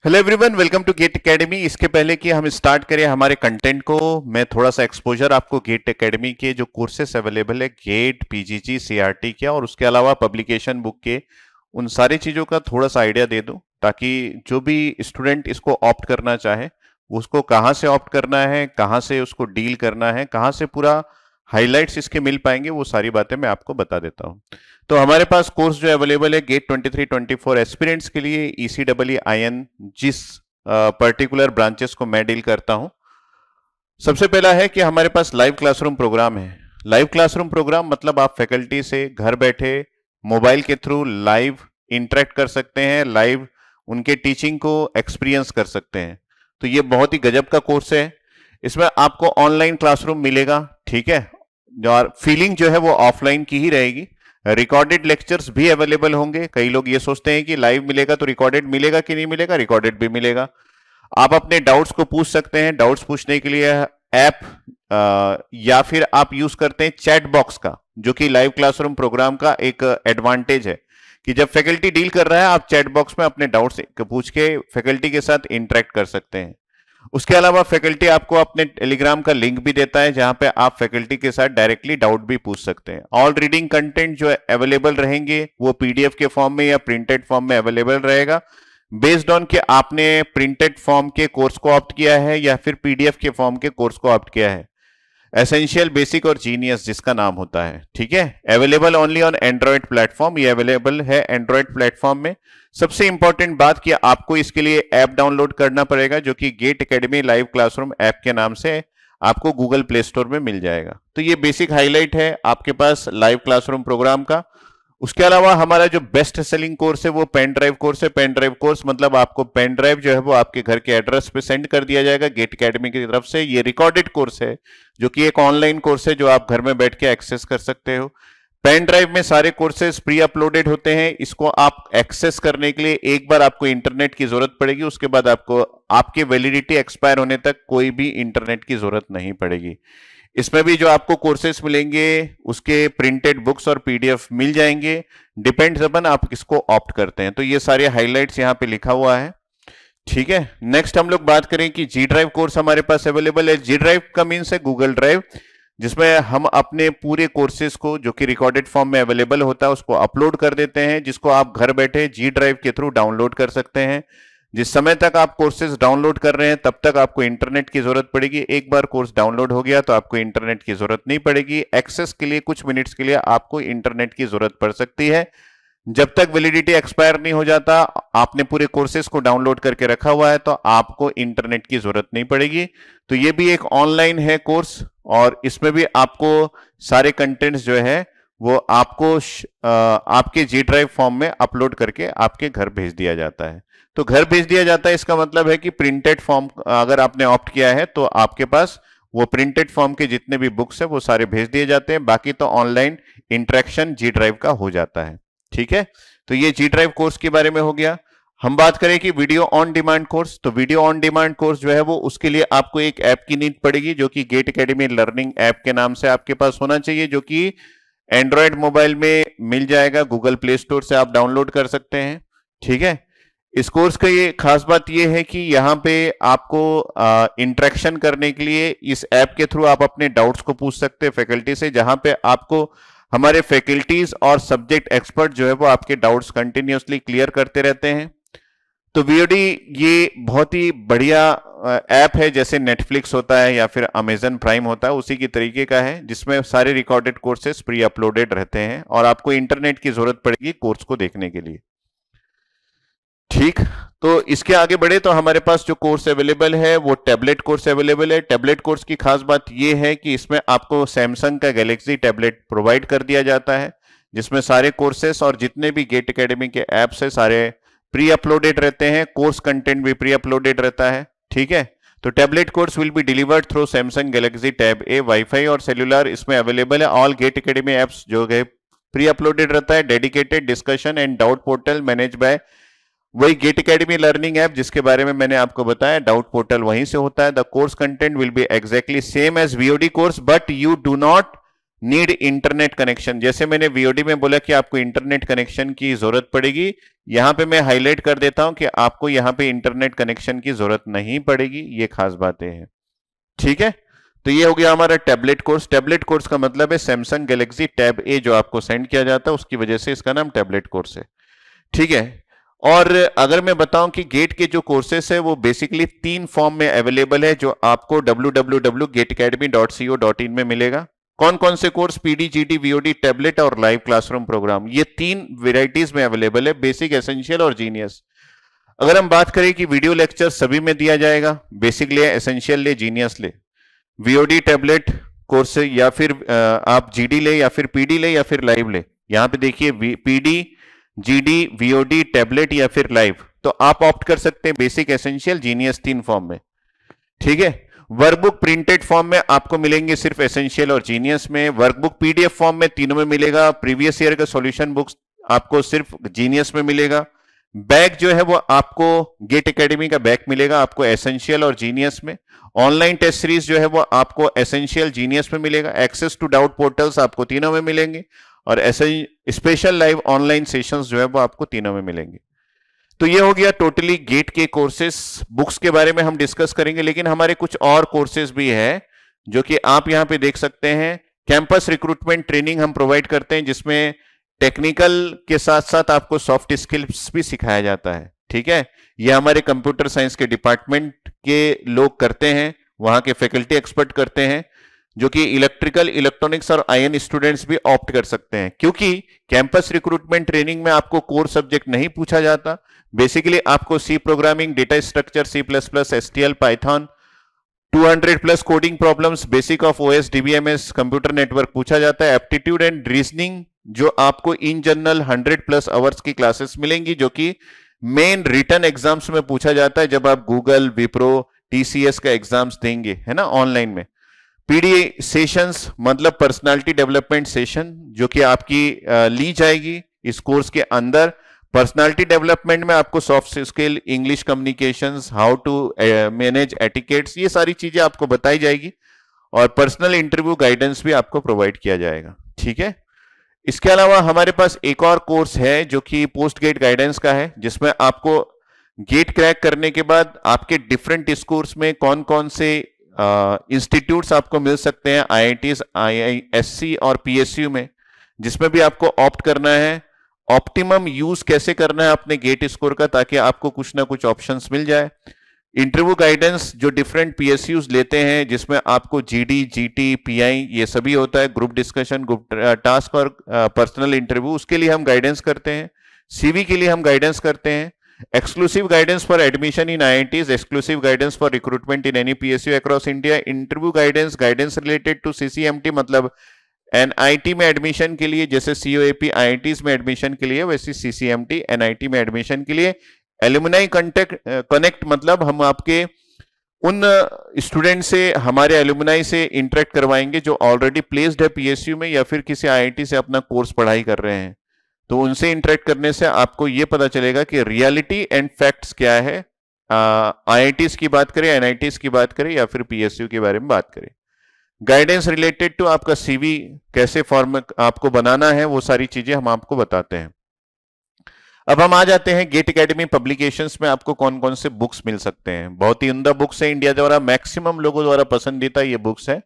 Hello everyone, welcome to GATE Academy. इसके पहले कि हम स्टार्ट करें हमारे कंटेंट को, मैं थोड़ा सा एक्सपोजर आपको गेट एकेडमी के जो कोर्सेस अवेलेबल है गेट, पीजीजी, सीआरटी के और उसके अलावा पब्लिकेशन बुक के, उन सारी चीज़ों का थोड़ा सा आइडिया दे दूं ताकि जो भी स्टूडेंट इसको ऑप्ट करना चाहे उसको कहाँ से ऑप्ट करना है, कहाँ से उसको डील करना है, कहाँ से पूरा हाइलाइट्स इसके मिल पाएंगे, वो सारी बातें मैं आपको बता देता हूँ। तो हमारे पास कोर्स जो अवेलेबल है गेट 23-24 एस्पिरेंट्स के लिए ECEE जिस पर्टिकुलर ब्रांचेस को मैं डील करता हूं, सबसे पहला है कि हमारे पास लाइव क्लासरूम प्रोग्राम है। लाइव क्लासरूम प्रोग्राम मतलब आप फैकल्टी से घर बैठे मोबाइल के थ्रू लाइव इंटरेक्ट कर सकते हैं, लाइव उनके टीचिंग को एक्सपीरियंस कर सकते हैं। तो ये बहुत ही गजब का कोर्स है। इसमें आपको ऑनलाइन क्लासरूम मिलेगा, ठीक है, और फीलिंग जो है वो ऑफलाइन की ही रहेगी। रिकॉर्डेड लेक्चर्स भी अवेलेबल होंगे। कई लोग ये सोचते हैं कि लाइव मिलेगा तो रिकॉर्डेड मिलेगा कि नहीं मिलेगा, रिकॉर्डेड भी मिलेगा। आप अपने डाउट्स को पूछ सकते हैं। डाउट्स पूछने के लिए ऐप या फिर आप यूज करते हैं चैट बॉक्स का, जो कि लाइव क्लासरूम प्रोग्राम का एक एडवांटेज है कि जब फैकल्टी डील कर रहा है आप चैट बॉक्स में अपने डाउट्स पूछ के फैकल्टी के साथ इंटरेक्ट कर सकते हैं। उसके अलावा फैकल्टी आपको अपने टेलीग्राम का लिंक भी देता है जहां पे आप फैकल्टी के साथ डायरेक्टली डाउट भी पूछ सकते हैं। ऑल रीडिंग कंटेंट जो अवेलेबल रहेंगे वो पीडीएफ के फॉर्म में या प्रिंटेड फॉर्म में अवेलेबल रहेगा, बेस्ड ऑन कि आपने प्रिंटेड फॉर्म के कोर्स को ऑप्ट किया है या फिर पीडीएफ के फॉर्म के कोर्स को ऑप्ट किया है। एसेंशियल, बेसिक और जीनियस जिसका नाम होता है, ठीक है। Available only on Android platform, ये अवेलेबल है एंड्रॉइड प्लेटफॉर्म में। सबसे इंपॉर्टेंट बात कि आपको इसके लिए ऐप डाउनलोड करना पड़ेगा, जो कि GATE Academy live classroom app के नाम से आपको गूगल प्ले स्टोर में मिल जाएगा। तो ये बेसिक हाईलाइट है आपके पास लाइव क्लासरूम प्रोग्राम का। उसके अलावा हमारा जो बेस्ट सेलिंग कोर्स है वो पेन ड्राइव कोर्स है। पेन ड्राइव कोर्स मतलब आपको पेन ड्राइव जो है वो आपके घर के एड्रेस पे सेंड कर दिया जाएगा गेट एकेडमी की तरफ से। ये रिकॉर्डेड कोर्स है, जो कि एक ऑनलाइन कोर्स है जो आप घर में बैठ के एक्सेस कर सकते हो। पेन ड्राइव में सारे कोर्सेज प्री अपलोडेड होते हैं। इसको आप एक्सेस करने के लिए एक बार आपको इंटरनेट की जरूरत पड़ेगी, उसके बाद आपको आपकी वैलिडिटी एक्सपायर होने तक कोई भी इंटरनेट की जरूरत नहीं पड़ेगी। इसमें भी जो आपको कोर्सेज मिलेंगे उसके प्रिंटेड बुक्स और पीडीएफ मिल जाएंगे, डिपेंड्स अपन आप किसको ऑप्ट करते हैं। तो ये सारे हाइलाइट्स यहां पे लिखा हुआ है, ठीक है। नेक्स्ट हम लोग बात करें कि जी ड्राइव कोर्स हमारे पास अवेलेबल है। जी ड्राइव का मीन्स है गूगल ड्राइव, जिसमें हम अपने पूरे कोर्सेज को जो कि रिकॉर्डेड फॉर्म में अवेलेबल होता है उसको अपलोड कर देते हैं, जिसको आप घर बैठे जी ड्राइव के थ्रू डाउनलोड कर सकते हैं। जिस समय तक आप कोर्सेज डाउनलोड कर रहे हैं तब तक आपको इंटरनेट की जरूरत पड़ेगी। एक बार कोर्स डाउनलोड हो गया तो आपको इंटरनेट की जरूरत नहीं पड़ेगी। एक्सेस के लिए कुछ मिनट्स के लिए आपको इंटरनेट की जरूरत पड़ सकती है। जब तक वैलिडिटी एक्सपायर नहीं हो जाता, आपने पूरे कोर्सेज को डाउनलोड करके रखा हुआ है तो आपको इंटरनेट की जरूरत नहीं पड़ेगी। तो ये भी एक ऑनलाइन है कोर्स और इसमें भी आपको सारे कंटेंट्स जो है वो आपको आपके जी ड्राइव फॉर्म में अपलोड करके आपके घर भेज दिया जाता है। तो घर भेज दिया जाता है इसका मतलब है कि प्रिंटेड फॉर्म अगर आपने ऑप्ट किया है तो आपके पास वो प्रिंटेड फॉर्म के जितने भी बुक्स है वो सारे भेज दिए जाते हैं। बाकी तो ऑनलाइन इंटरेक्शन जी ड्राइव का हो जाता है, ठीक है। तो ये जी ड्राइव कोर्स के बारे में हो गया। हम बात करें कि वीडियो ऑन डिमांड कोर्स, तो वीडियो ऑन डिमांड कोर्स जो है वो उसके लिए आपको एक ऐप की नीड पड़ेगी, जो कि गेट एकेडमी लर्निंग ऐप के नाम से आपके पास होना चाहिए, जो कि एंड्रॉयड मोबाइल में मिल जाएगा, गूगल प्ले स्टोर से आप डाउनलोड कर सकते हैं, ठीक है। इस कोर्स का ये खास बात ये है कि यहाँ पे आपको इंटरेक्शन करने के लिए इस ऐप के थ्रू आप अपने डाउट्स को पूछ सकते हैं फैकल्टी से, जहां पे आपको हमारे फैकल्टीज और सब्जेक्ट एक्सपर्ट जो है वो आपके डाउट्स कंटिन्यूसली क्लियर करते रहते हैं। तो वीओडी ये बहुत ही बढ़िया ऐप है, जैसे नेटफ्लिक्स होता है या फिर अमेजन प्राइम होता है उसी की तरीके का है, जिसमें सारे रिकॉर्डेड कोर्सेज प्री अपलोडेड रहते हैं और आपको इंटरनेट की जरूरत पड़ेगी कोर्स को देखने के लिए, ठीक। तो इसके आगे बढ़े तो हमारे पास जो कोर्स अवेलेबल है वो टैबलेट कोर्स अवेलेबल है। टैबलेट कोर्स की खास बात ये है कि इसमें आपको सैमसंग का गैलेक्सी टैबलेट प्रोवाइड कर दिया जाता है, जिसमें सारे कोर्सेस और जितने भी गेट एकेडमी के ऐप्स है सारे प्री अपलोडेड रहते हैं, कोर्स कंटेंट भी प्री अपलोडेड रहता है, ठीक है। तो tablet course will be delivered through Samsung Galaxy tab A. Wifi और सेल्यूलर इसमें अवेलेबल है। ऑल गेट एकेडमी ऐप्स जो है प्री अपलोडेड रहता है। Dedicated discussion and doubt portal manage by वही गेट एकेडमी लर्निंग ऐप, जिसके बारे में मैंने आपको बताया, डाउट पोर्टल वहीं से होता है। The course content will be exactly same as VOD course, but you do not need internet connection, जैसे मैंने वीओडी में बोला कि आपको इंटरनेट कनेक्शन की जरूरत पड़ेगी, यहां पे मैं हाईलाइट कर देता हूं कि आपको यहां पे इंटरनेट कनेक्शन की जरूरत नहीं पड़ेगी, ये खास बातें हैं। ठीक है, तो ये हो गया हमारा टैबलेट कोर्स। टैबलेट कोर्स का मतलब है सैमसंग गैलेक्सी टैब ए जो आपको सेंड किया जाता है, उसकी वजह से इसका नाम टैबलेट कोर्स है। ठीक है, और अगर मैं बताऊं कि गेट के जो कोर्सेस है वो बेसिकली 3 फॉर्म में अवेलेबल है, जो आपको www.gateacademy.co.in में मिलेगा। कौन कौन से course? PD, GD, VOD, tablet और लाइव क्लासरूम प्रोग्राम, ये 3 वेराइटीज में अवेलेबल है, बेसिक, एसेंशियल और जीनियस। अगर हम बात करें कि वीडियो लेक्चर सभी में दिया जाएगा, बेसिक ले, एसेंशियल ले, जीनियस ले, वीओडी टैबलेट कोर्स या फिर आप जीडी ले या फिर पीडी ले या फिर लाइव ले। यहां पे देखिए पीडी, जीडी, वीओडी, टैबलेट या फिर लाइव, तो आप ऑप्ट कर सकते हैं बेसिक, एसेंशियल, जीनियस 3 फॉर्म में। ठीक है, वर्कबुक प्रिंटेड फॉर्म में आपको मिलेंगे सिर्फ एसेंशियल और जीनियस में, वर्कबुक पीडीएफ फॉर्म में तीनों में मिलेगा, प्रीवियस ईयर का सॉल्यूशन बुक्स आपको सिर्फ जीनियस में मिलेगा। बैग जो है वो आपको गेट एकेडमी का बैग मिलेगा आपको एसेंशियल और जीनियस में। ऑनलाइन टेस्ट सीरीज जो है वो आपको एसेंशियल, जीनियस में मिलेगा। एक्सेस टू डाउट पोर्टल्स आपको तीनों में मिलेंगे, और स्पेशल लाइव ऑनलाइन सेशंस जो है वो आपको तीनों में मिलेंगे। तो ये हो गया टोटली गेट के कोर्सेस। बुक्स के बारे में हम डिस्कस करेंगे, लेकिन हमारे कुछ और कोर्सेज भी है जो कि आप यहां पे देख सकते हैं। कैंपस रिक्रूटमेंट ट्रेनिंग हम प्रोवाइड करते हैं, जिसमें टेक्निकल के साथ साथ आपको सॉफ्ट स्किल्स भी सिखाया जाता है। ठीक है, ये हमारे कंप्यूटर साइंस के डिपार्टमेंट के लोग करते हैं, वहां के फैकल्टी एक्सपर्ट करते हैं, जो कि इलेक्ट्रिकल, इलेक्ट्रॉनिक्स और आईएन स्टूडेंट्स भी ऑप्ट कर सकते हैं, क्योंकि कैंपस रिक्रूटमेंट ट्रेनिंग में आपको कोर सब्जेक्ट नहीं पूछा जाता। बेसिकली आपको C programming, data structure, C++, STL, Python, 200+ coding problems, basic of OS, DBMS, computer network पूछा जाता है। एप्टीट्यूड एंड रीजनिंग जो आपको इन जनरल 100+ आवर्स की क्लासेस मिलेंगी, जो कि मेन रिटर्न एग्जाम्स में पूछा जाता है, जब आप गूगल, विप्रो, टीसीएस का एग्जाम्स देंगे, है ना, ऑनलाइन में। पीडी सेशंस मतलब पर्सनालिटी डेवलपमेंट सेशन, जो कि आपकी ली जाएगी इस कोर्स के अंदर। पर्सनालिटी डेवलपमेंट में आपको soft skill, English communications, how to manage etiquettes, ये सारी चीजें आपको बताई जाएगी, और पर्सनल इंटरव्यू गाइडेंस भी आपको प्रोवाइड किया जाएगा। ठीक है, इसके अलावा हमारे पास एक और कोर्स है जो कि पोस्ट गेट गाइडेंस का है, जिसमें आपको गेट क्रैक करने के बाद आपके डिफरेंट स्कोर्स में कौन कौन से इंस्टीट्यूट्स आपको मिल सकते हैं, आईआईटीज, आईआईएससी और पीएसयू में, जिसमें भी आपको ऑप्ट करना है। ऑप्टिमम यूज कैसे करना है अपने गेट स्कोर का, ताकि आपको कुछ ना कुछ ऑप्शंस मिल जाए। इंटरव्यू गाइडेंस जो डिफरेंट पीएसयूज लेते हैं, जिसमें आपको जीडी, जीटी, पीआई ये सभी होता है, ग्रुप डिस्कशन, ग्रुप टास्क और पर्सनल इंटरव्यू, उसके लिए हम गाइडेंस करते हैं। सीवी के लिए हम गाइडेंस करते हैं। Exclusive guidance for admission in IITs, exclusive guidance for recruitment in any PSU across India. Interview guidance, guidance related to CCMT, मतलब एनआईटी में एडमिशन के लिए, जैसे सीओएपी आईआईटीज में एडमिशन के लिए, वैसे सीसीएमटी एनआईटी में एडमिशन के लिए। एलुमनाई कनेक्ट मतलब हम आपके उन स्टूडेंट से, हमारे एलुमनाई से इंटरेक्ट करवाएंगे जो ऑलरेडी प्लेस्ड है पीएसयू में या फिर किसी आईआईटी से अपना कोर्स पढ़ाई कर रहे हैं। तो उनसे इंटरेक्ट करने से आपको यह पता चलेगा कि रियलिटी एंड फैक्ट्स क्या है, आईआईटीज की बात करें, एनआईटीज की बात करें या फिर पीएसयू के बारे में बात करें। गाइडेंस रिलेटेड टू आपका सीवी कैसे फॉर्म आपको बनाना है, वो सारी चीजें हम आपको बताते हैं। अब हम आ जाते हैं गेट एकेडमी पब्लिकेशंस में आपको कौन कौन से बुक्स मिल सकते हैं। बहुत ही उम्दा बुक्स है, इंडिया द्वारा मैक्सिमम लोगों द्वारा पसंदीदा ये बुक्स है।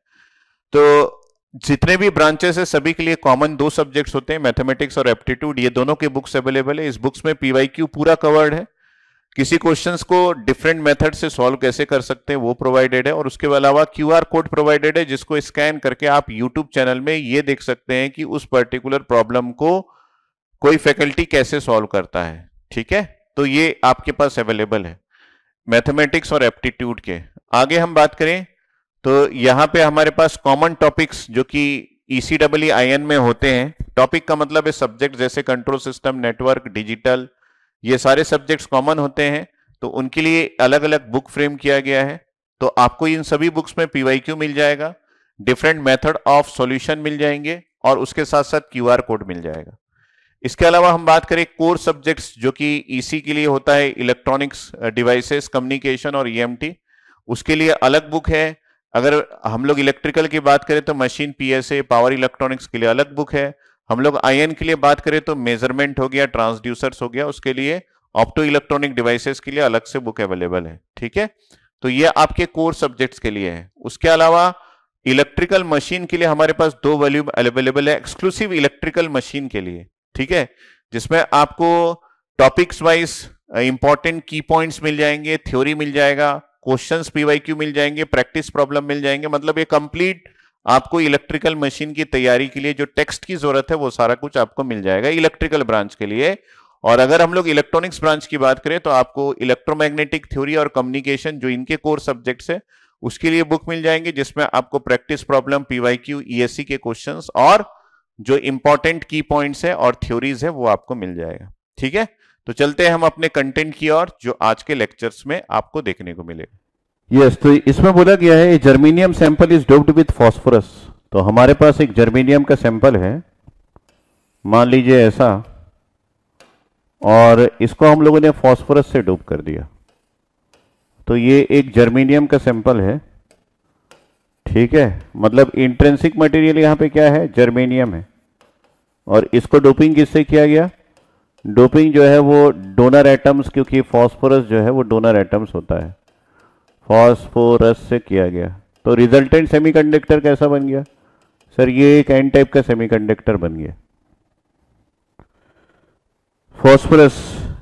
तो जितने भी ब्रांचेस है सभी के लिए कॉमन 2 सब्जेक्ट्स होते हैं, मैथमेटिक्स और एप्टीट्यूड, ये दोनों के बुक्स अवेलेबल है। इस बुक्स में पीवाईक्यू पूरा कवर्ड है, किसी क्वेश्चंस को डिफरेंट मेथड से सॉल्व कैसे कर सकते हैं वो प्रोवाइडेड है, और उसके अलावा क्यूआर कोड प्रोवाइडेड है, जिसको स्कैन करके आप यूट्यूब चैनल में ये देख सकते हैं कि उस पर्टिकुलर प्रॉब्लम को कोई फैकल्टी कैसे सॉल्व करता है। ठीक है, तो ये आपके पास अवेलेबल है मैथमेटिक्स और एप्टीट्यूड के। आगे हम बात करें तो यहां पे हमारे पास कॉमन टॉपिक्स जो कि ECEE में होते हैं, टॉपिक का मतलब है सब्जेक्ट, जैसे कंट्रोल सिस्टम, नेटवर्क, डिजिटल, ये सारे सब्जेक्ट्स कॉमन होते हैं, तो उनके लिए अलग अलग बुक फ्रेम किया गया है। तो आपको इन सभी बुक्स में पीवाईक्यू मिल जाएगा, डिफरेंट मेथड ऑफ सॉल्यूशन मिल जाएंगे, और उसके साथ साथ क्यूआर कोड मिल जाएगा। इसके अलावा हम बात करें कोर सब्जेक्ट्स जो कि ईसी के लिए होता है, इलेक्ट्रॉनिक्स डिवाइसेस, कम्युनिकेशन और ईएमटी, उसके लिए अलग बुक है। अगर हम लोग इलेक्ट्रिकल की बात करें तो मशीन पीएसए, पावर इलेक्ट्रॉनिक्स के लिए अलग बुक है। हम लोग आईएन के लिए बात करें तो मेजरमेंट हो गया, ट्रांसड्यूसर्स हो गया, उसके लिए ऑप्टो इलेक्ट्रॉनिक डिवाइसेस के लिए अलग से बुक अवेलेबल है। ठीक है, तो ये आपके कोर सब्जेक्ट्स के लिए है। उसके अलावा इलेक्ट्रिकल मशीन के लिए हमारे पास 2 वॉल्यूम अवेलेबल है एक्सक्लूसिव इलेक्ट्रिकल मशीन के लिए। ठीक है, जिसमें आपको टॉपिक्स वाइज इंपॉर्टेंट की पॉइंट्स मिल जाएंगे, थ्योरी मिल जाएगा, क्वेश्चंस पीवाईक्यू मिल जाएंगे, प्रैक्टिस प्रॉब्लम मिल जाएंगे। मतलब ये कंप्लीट आपको इलेक्ट्रिकल मशीन की तैयारी के लिए जो टेक्स्ट की जरूरत है वो सारा कुछ आपको मिल जाएगा इलेक्ट्रिकल ब्रांच के लिए। और अगर हम लोग इलेक्ट्रॉनिक्स ब्रांच की बात करें तो आपको इलेक्ट्रोमैग्नेटिक थ्योरी और कम्युनिकेशन जो इनके कोर सब्जेक्ट्स है उसके लिए बुक मिल जाएंगे, जिसमें आपको प्रैक्टिस प्रॉब्लम, पीवाईक्यू, ईएससी के क्वेश्चंस और जो इंपॉर्टेंट की पॉइंट्स है और थ्योरीज है वो आपको मिल जाएगा। ठीक है, तो चलते हैं हम अपने कंटेंट की ओर जो आज के लेक्चर्स में आपको देखने को मिलेगा। यस, तो इसमें बोला गया है germanium sample is doped with phosphorus. तो हमारे पास एक जर्मेनियम का सैंपल है, मान लीजिए ऐसा, और इसको हम लोगों ने फॉस्फोरस से डोप कर दिया। तो ये एक जर्मेनियम का सैंपल है। ठीक है, मतलब इंट्रिंसिक मटेरियल यहां पे क्या है, जर्मेनियम है। और इसको डोपिंग किससे किया गया, डोपिंग जो है वो डोनर एटम्स, क्योंकि फॉस्फोरस जो है वो डोनर एटम्स होता है, फॉस्फोरस से किया गया। तो रिजल्टेंट सेमीकंडक्टर कैसा बन गया सर, ये एक एन टाइप का सेमीकंडक्टर बन गया, phosphorus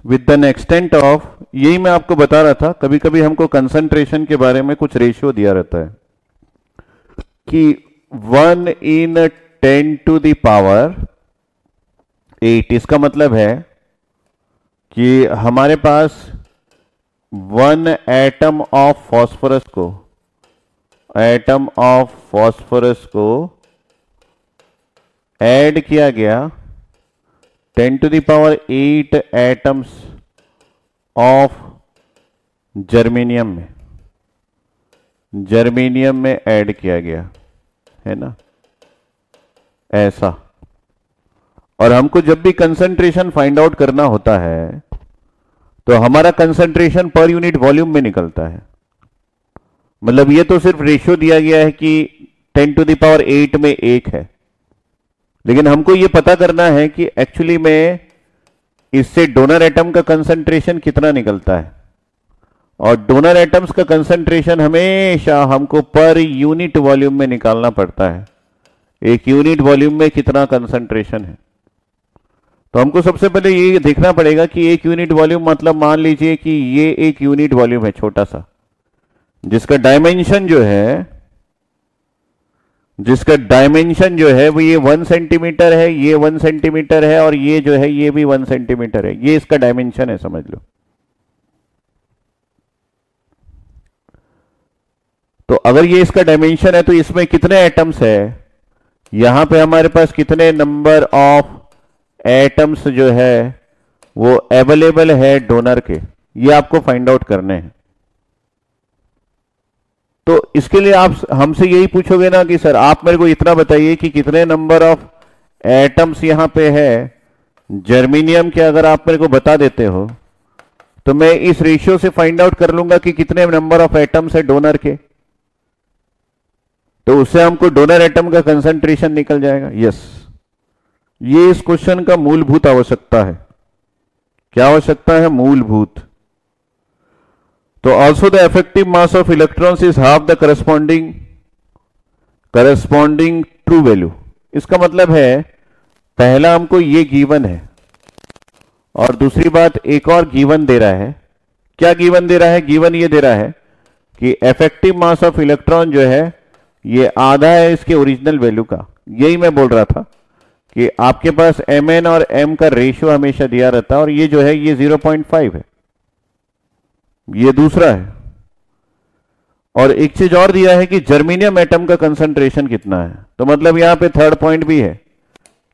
with an extent of, यही मैं आपको बता रहा था, कभी कभी हमको कंसंट्रेशन के बारे में कुछ रेशियो दिया रहता है कि 1/10⁸। इसका मतलब है कि हमारे पास 1 एटम ऑफ फॉस्फोरस को ऐड किया गया 10⁸ एटम्स ऑफ जर्मेनियम में ऐड किया गया है ना, ऐसा। और हमको जब भी कंसंट्रेशन फाइंड आउट करना होता है तो हमारा कंसंट्रेशन पर यूनिट वॉल्यूम में निकलता है। मतलब ये तो सिर्फ रेशियो दिया गया है कि 10⁸ में 1 है, लेकिन हमको ये पता करना है कि एक्चुअली में इससे डोनर एटम का कंसंट्रेशन कितना निकलता है। और डोनर एटम्स का कंसंट्रेशन हमेशा हमको पर यूनिट वॉल्यूम में निकालना पड़ता है, एक यूनिट वॉल्यूम में कितना कंसंट्रेशन है। तो हमको सबसे पहले ये देखना पड़ेगा कि एक यूनिट वॉल्यूम मतलब मान लीजिए कि ये एक यूनिट वॉल्यूम है छोटा सा, जिसका डायमेंशन जो है वो ये 1 सेंटीमीटर है, ये 1 सेंटीमीटर है, और ये जो है ये भी 1 सेंटीमीटर है। ये इसका डायमेंशन है, समझ लो। तो अगर ये इसका डायमेंशन है तो इसमें कितने एटम्स है, यहां पे हमारे पास कितने नंबर ऑफ एटम्स जो है वो अवेलेबल है डोनर के, ये आपको फाइंड आउट करने हैं। तो इसके लिए आप हमसे यही पूछोगे ना कि सर आप मेरे को इतना बताइए कि कितने नंबर ऑफ एटम्स यहां पे है जर्मेनियम के। अगर आप मेरे को बता देते हो तो मैं इस रेशियो से फाइंड आउट कर लूंगा कि कितने नंबर ऑफ एटम्स है डोनर के, तो उससे हमको डोनर एटम का कंसंट्रेशन निकल जाएगा। यस, ये इस क्वेश्चन का मूलभूत आवश्यकता है। क्या आवश्यकता है, मूलभूत। तो also the effective mass of electrons is half the corresponding true value. इसका मतलब है पहला हमको ये गिवन है, और दूसरी बात एक और गिवन दे रहा है। क्या गिवन दे रहा है, गिवन ये दे रहा है कि इफेक्टिव मास ऑफ इलेक्ट्रॉन जो है ये आधा है इसके ओरिजिनल वैल्यू का। यही मैं बोल रहा था कि आपके पास mn और m का रेशियो हमेशा दिया रहता है, और ये जो है ये 0.5 है, ये दूसरा है। और एक चीज और दिया है कि जर्मेनियम एटम का कंसंट्रेशन कितना है। तो मतलब यहां पे थर्ड पॉइंट भी है,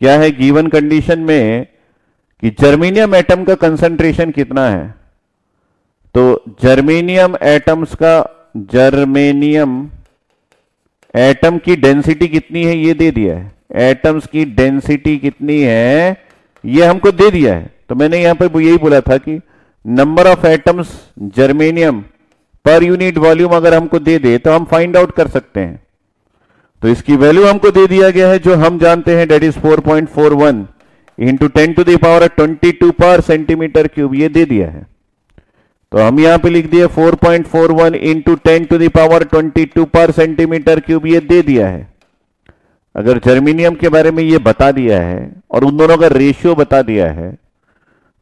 क्या है गिवन कंडीशन में कि जर्मेनियम एटम का कंसंट्रेशन कितना है। तो जर्मेनियम एटम की डेंसिटी कितनी है ये दे दिया है, एटम्स की डेंसिटी कितनी है ये हमको दे दिया है। तो मैंने यहां पर यही बोला था कि number of atoms germanium per unit volume अगर हमको दे दे तो हम फाइंड आउट कर सकते हैं। तो इसकी वैल्यू हमको दे दिया गया है जो हम जानते हैं, डेट इज 4.41 इंटू 10⁻22 पर सेंटीमीटर क्यूब, ये दे दिया है। तो हम यहां पे लिख दिए 4.41 इंटू 10⁻22 पर सेंटीमीटर क्यूब, ये दे दिया है। अगर जर्मेनियम के बारे में ये बता दिया है और उन दोनों का रेशियो बता दिया है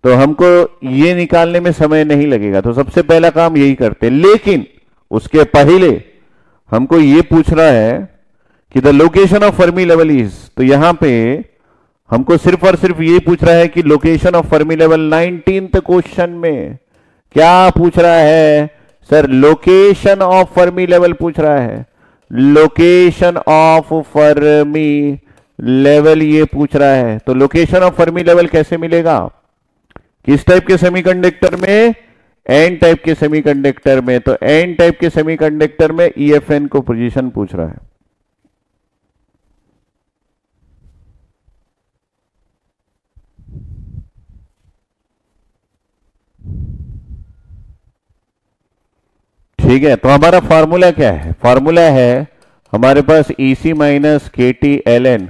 तो हमको ये निकालने में समय नहीं लगेगा। तो सबसे पहला काम यही करते, लेकिन उसके पहले हमको ये पूछ रहा है कि the location of Fermi level is, तो यहां पे हमको सिर्फ और सिर्फ ये पूछ रहा है कि location of Fermi level 19th question में क्या पूछ रहा है sir, location of Fermi level पूछ रहा है, लोकेशन ऑफ फर्मी लेवल ये पूछ रहा है। तो लोकेशन ऑफ फर्मी लेवल कैसे मिलेगा, किस टाइप के सेमीकंडक्टर में, एन टाइप के सेमीकंडक्टर में। तो एन टाइप के सेमीकंडक्टर में EFN को पोजीशन पूछ रहा है। ठीक है, तो हमारा फॉर्मूला क्या है, फॉर्मूला है हमारे पास EC माइनस KT ln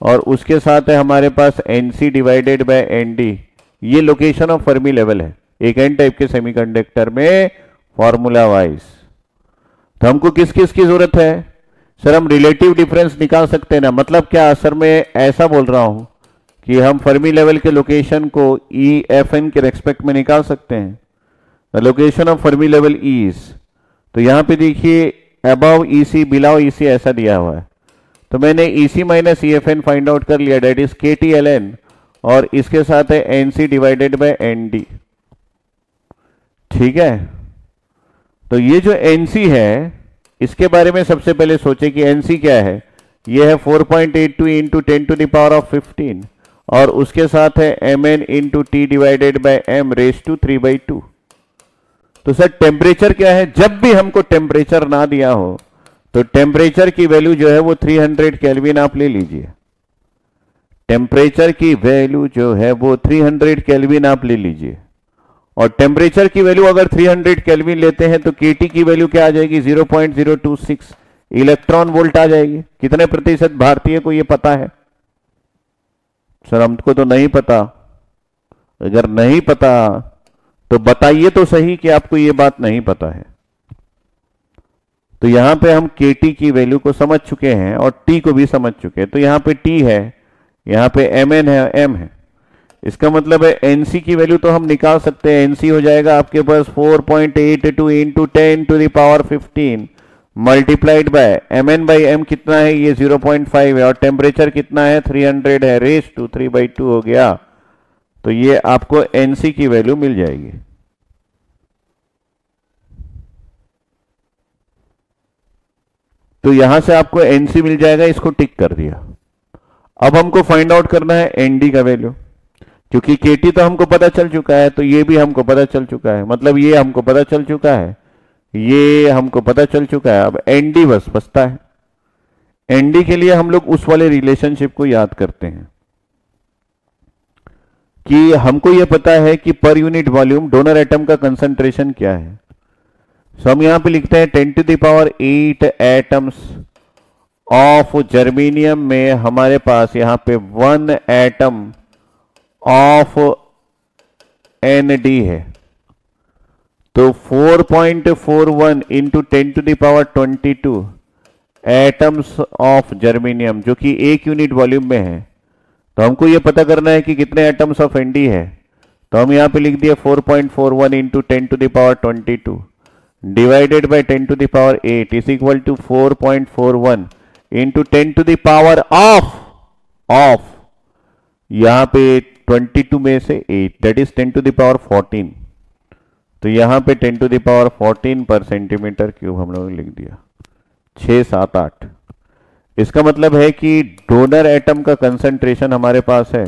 और उसके साथ है हमारे पास NC डिवाइडेड बाय ND। ये लोकेशन ऑफ फर्मी लेवल है एक एन टाइप के सेमीकंडक्टर में फॉर्मूला वाइज। तो हमको किस किस की जरूरत है सर, हम रिलेटिव डिफरेंस निकाल सकते हैं ना। मतलब क्या, असर में ऐसा बोल रहा हूं कि हम फर्मी लेवल के लोकेशन को EFN के रेस्पेक्ट में निकाल सकते हैं। The location of Fermi level is, तो यहां पे देखिए अबव EC बिलो EC ऐसा दिया हुआ है। तो मैंने EC minus EFN find out कर लिया, डेट इज KT ln और इसके साथ है NC डिवाइडेड बाय ND। ठीक है, तो ये जो NC है इसके बारे में सबसे पहले सोचे कि NC क्या है, ये है 4.82 इंटू 10⁻15 और उसके साथ है Mn into T divided by M raise to 3/2। तो सर टेम्परेचर क्या है, जब भी हमको टेम्परेचर ना दिया हो तो टेम्परेचर की वैल्यू जो है वो 300 केल्विन आप ले लीजिए। टेम्परेचर की वैल्यू जो है वो 300 केल्विन आप ले लीजिए। और टेम्परेचर की वैल्यू अगर 300 केल्विन लेते हैं तो KT की वैल्यू क्या आ जाएगी, 0.026 इलेक्ट्रॉन वोल्ट आ जाएगी। कितने प्रतिशत भारतीय को ये पता है सर, हमको तो नहीं पता। अगर नहीं पता तो बताइए तो सही कि आपको ये बात नहीं पता है। तो यहां पे हम KT की वैल्यू को समझ चुके हैं और T को भी समझ चुके हैं। तो यहां पे T है, यहां पे Mn है, M है। इसका मतलब है NC की वैल्यू तो हम निकाल सकते हैं। NC हो जाएगा आपके पास 4.82 into 10⁻15 multiplied by Mn by M कितना है, ये 0.5 है और टेम्परेचर कितना है 300 है, रेज टू 3/2 हो गया। तो ये आपको NC की वैल्यू मिल जाएगी। तो यहां से आपको NC मिल जाएगा, इसको टिक कर दिया। अब हमको फाइंड आउट करना है ND का वैल्यू, क्योंकि KT तो हमको पता चल चुका है, तो ये भी हमको पता चल चुका है। मतलब ये हमको पता चल चुका है, ये हमको पता चल चुका है। अब ND बस बचता है। ND के लिए हम लोग उस वाले रिलेशनशिप को याद करते हैं कि हमको यह पता है कि per unit volume donor atom का कंसंट्रेशन क्या है। सो हम यहां पे लिखते हैं 10⁸ एटम्स ऑफ जर्मेनियम में हमारे पास यहां पे 1 एटम ऑफ ND है। तो 4.41 इंटू 10⁻22 एटम्स ऑफ जर्मेनियम जो कि 1 यूनिट वॉल्यूम में है। तो हमको ये पता करना है कि कितने एटम्स ऑफ ND है। तो हम यहां पे लिख दिए 4.41 into 10⁻22 divided by 10⁸ is equal to 4.41 into 10⁻, यहां पे 22 में से 8 दैट इज 10⁻14। तो यहां पे 10⁻14 पर सेंटीमीटर क्यूब हम लोगों ने लिख दिया 6, 7, 8। इसका मतलब है कि डोनर एटम का कंसंट्रेशन हमारे पास है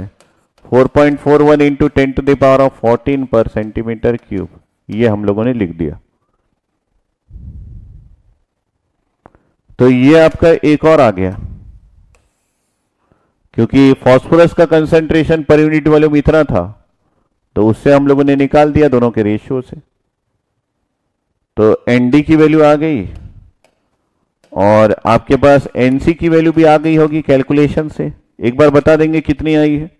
4.41 इंटू 10⁻14 पर सेंटीमीटर क्यूब। ये हम लोगों ने लिख दिया। तो ये आपका एक और आ गया, क्योंकि फास्फोरस का कंसंट्रेशन पर यूनिट वॉल्यूम इतना था, तो उससे हम लोगों ने निकाल दिया दोनों के रेशियो से। तो एनडी की वैल्यू आ गई और आपके पास एनसी की वैल्यू भी आ गई होगी कैलकुलेशन से। एक बार बता देंगे कितनी आई है,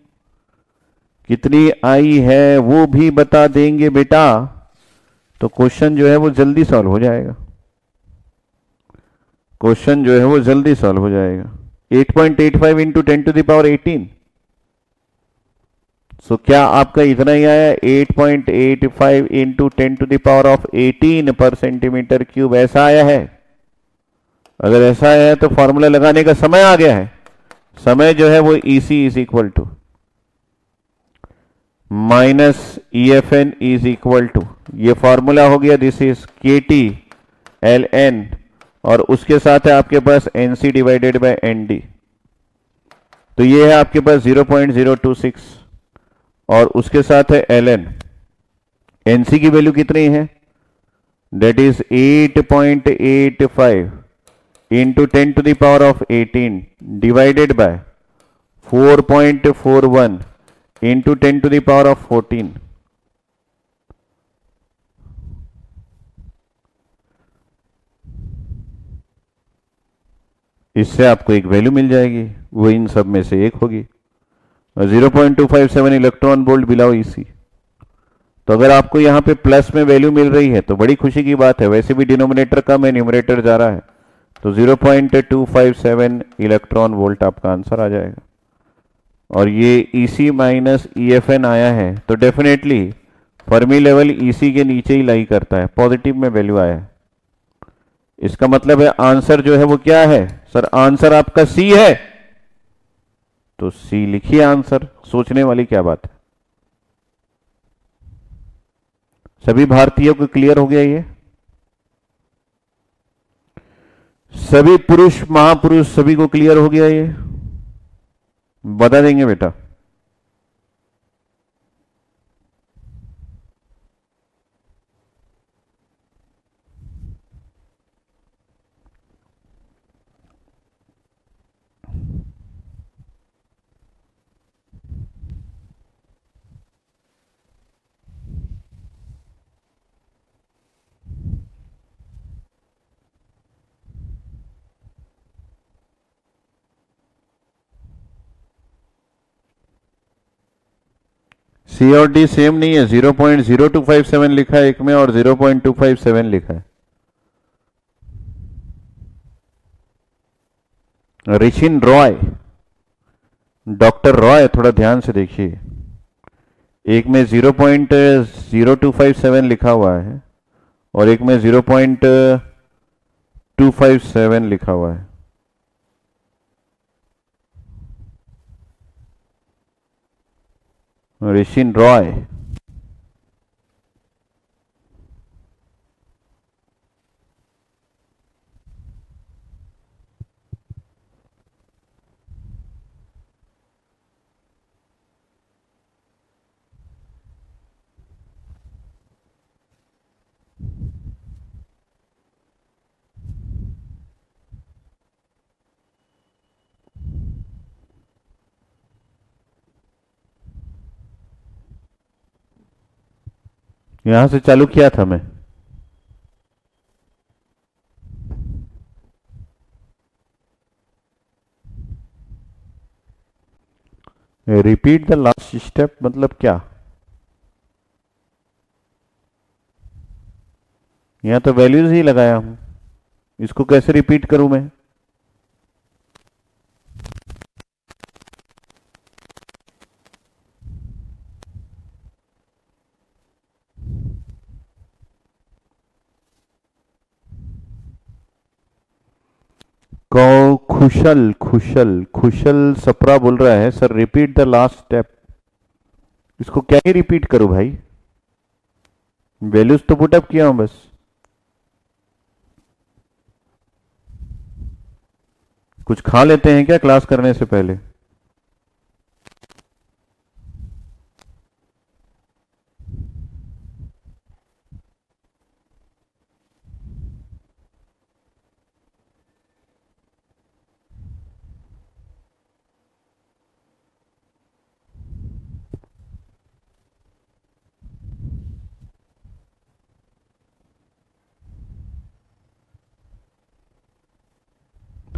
कितनी आई है वो भी बता देंगे बेटा, तो क्वेश्चन जो है वो जल्दी सॉल्व हो जाएगा। क्वेश्चन जो है वो जल्दी सॉल्व हो जाएगा। 8.85 इंटू 10⁻18। सो क्या आपका इतना ही आया? 8.85 इंटू 10⁻18 पर सेंटीमीटर क्यूब, ऐसा आया है? अगर ऐसा आया है तो फॉर्मूला लगाने का समय आ गया है। समय जो है वो EC is equal to minus E F N is equal to, ये फॉर्मूला हो गया, this is K T L N, और उसके साथ है आपके पास एनसी डिवाइडेड बाय एनडी। तो ये है आपके पास 0.026 और उसके साथ है एल एन। एनसी की वैल्यू कितनी है? That is 8.85 into 10⁻18 divided by 4.41 into 10⁻14। इससे आपको एक वैल्यू मिल जाएगी, वो इन सब में से एक होगी। 0.257 इलेक्ट्रॉन वोल्ट बिलो ईसी। तो अगर आपको यहां पे प्लस में वैल्यू मिल रही है तो बड़ी खुशी की बात है, वैसे भी डिनोमिनेटर कम है, न्यूमरेटर जा रहा है, तो 0.257 इलेक्ट्रॉन वोल्ट आपका आंसर आ जाएगा। और ये ईसी माइनस ईएफएन आया है तो डेफिनेटली फर्मी लेवल ईसी के नीचे ही लाई करता है, पॉजिटिव में वैल्यू आया है। इसका मतलब है आंसर जो है वो क्या है? सर आंसर आपका सी है, तो सी लिखिए आंसर। सोचने वाली क्या बात है? सभी भारतीयों को क्लियर हो गया ये? सभी पुरुष महापुरुष सभी को क्लियर हो गया ये? बता देंगे बेटा। सी और डी सेम नहीं है, 0.0257 लिखा है एक में और 0.257 लिखा है। ऋषिन रॉय, डॉक्टर रॉय, थोड़ा ध्यान से देखिए। एक में 0.0257 लिखा हुआ है और एक में 0.257 लिखा हुआ है। ऋषिन रॉय, यहां से चालू किया था मैं। रिपीट द लास्ट स्टेप मतलब क्या? यहां तो वैल्यूज ही लगाया हूं, इसको कैसे रिपीट करूं मैं? खुशल खुशल खुशल सप्रा बोल रहा है sir repeat the last step. इसको क्या ही रिपीट करूं भाई, वैल्यूज तो पुटअप किया हूं बस। कुछ खा लेते हैं क्या क्लास करने से पहले?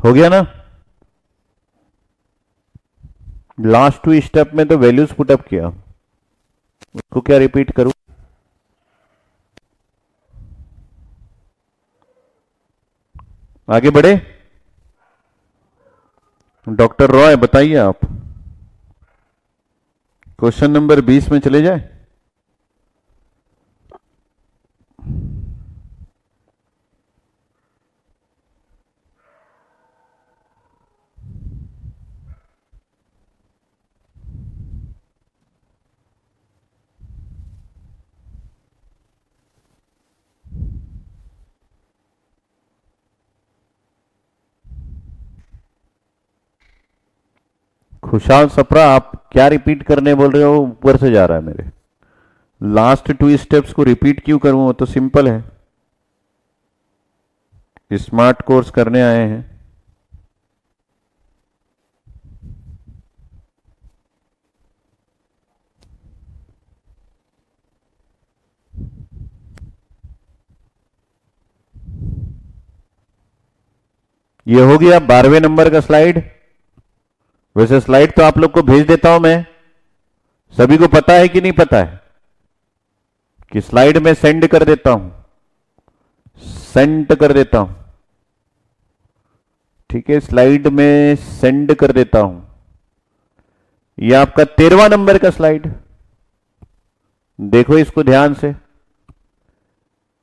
हो गया ना? लास्ट 2 स्टेप में तो वैल्यूज पुटअप किया, उसको क्या रिपीट करूं? आगे बढ़े? डॉक्टर रॉय बताइए आप, क्वेश्चन नंबर 20 में चले जाए। खुशहाल सप्रा, आप क्या रिपीट करने बोल रहे हो? ऊपर से जा रहा है मेरे। लास्ट 2 स्टेप्स को रिपीट क्यों करूं? वो तो सिंपल है, स्मार्ट कोर्स करने आए हैं। ये हो गया 12वें नंबर का स्लाइड। वैसे स्लाइड तो आप लोग को भेज देता हूं मैं, सभी को पता है कि नहीं पता है कि स्लाइड में सेंड कर देता हूं, सेंड कर देता हूं, ठीक है, स्लाइड में सेंड कर देता हूं। यह आपका 13वां नंबर का स्लाइड, देखो इसको ध्यान से।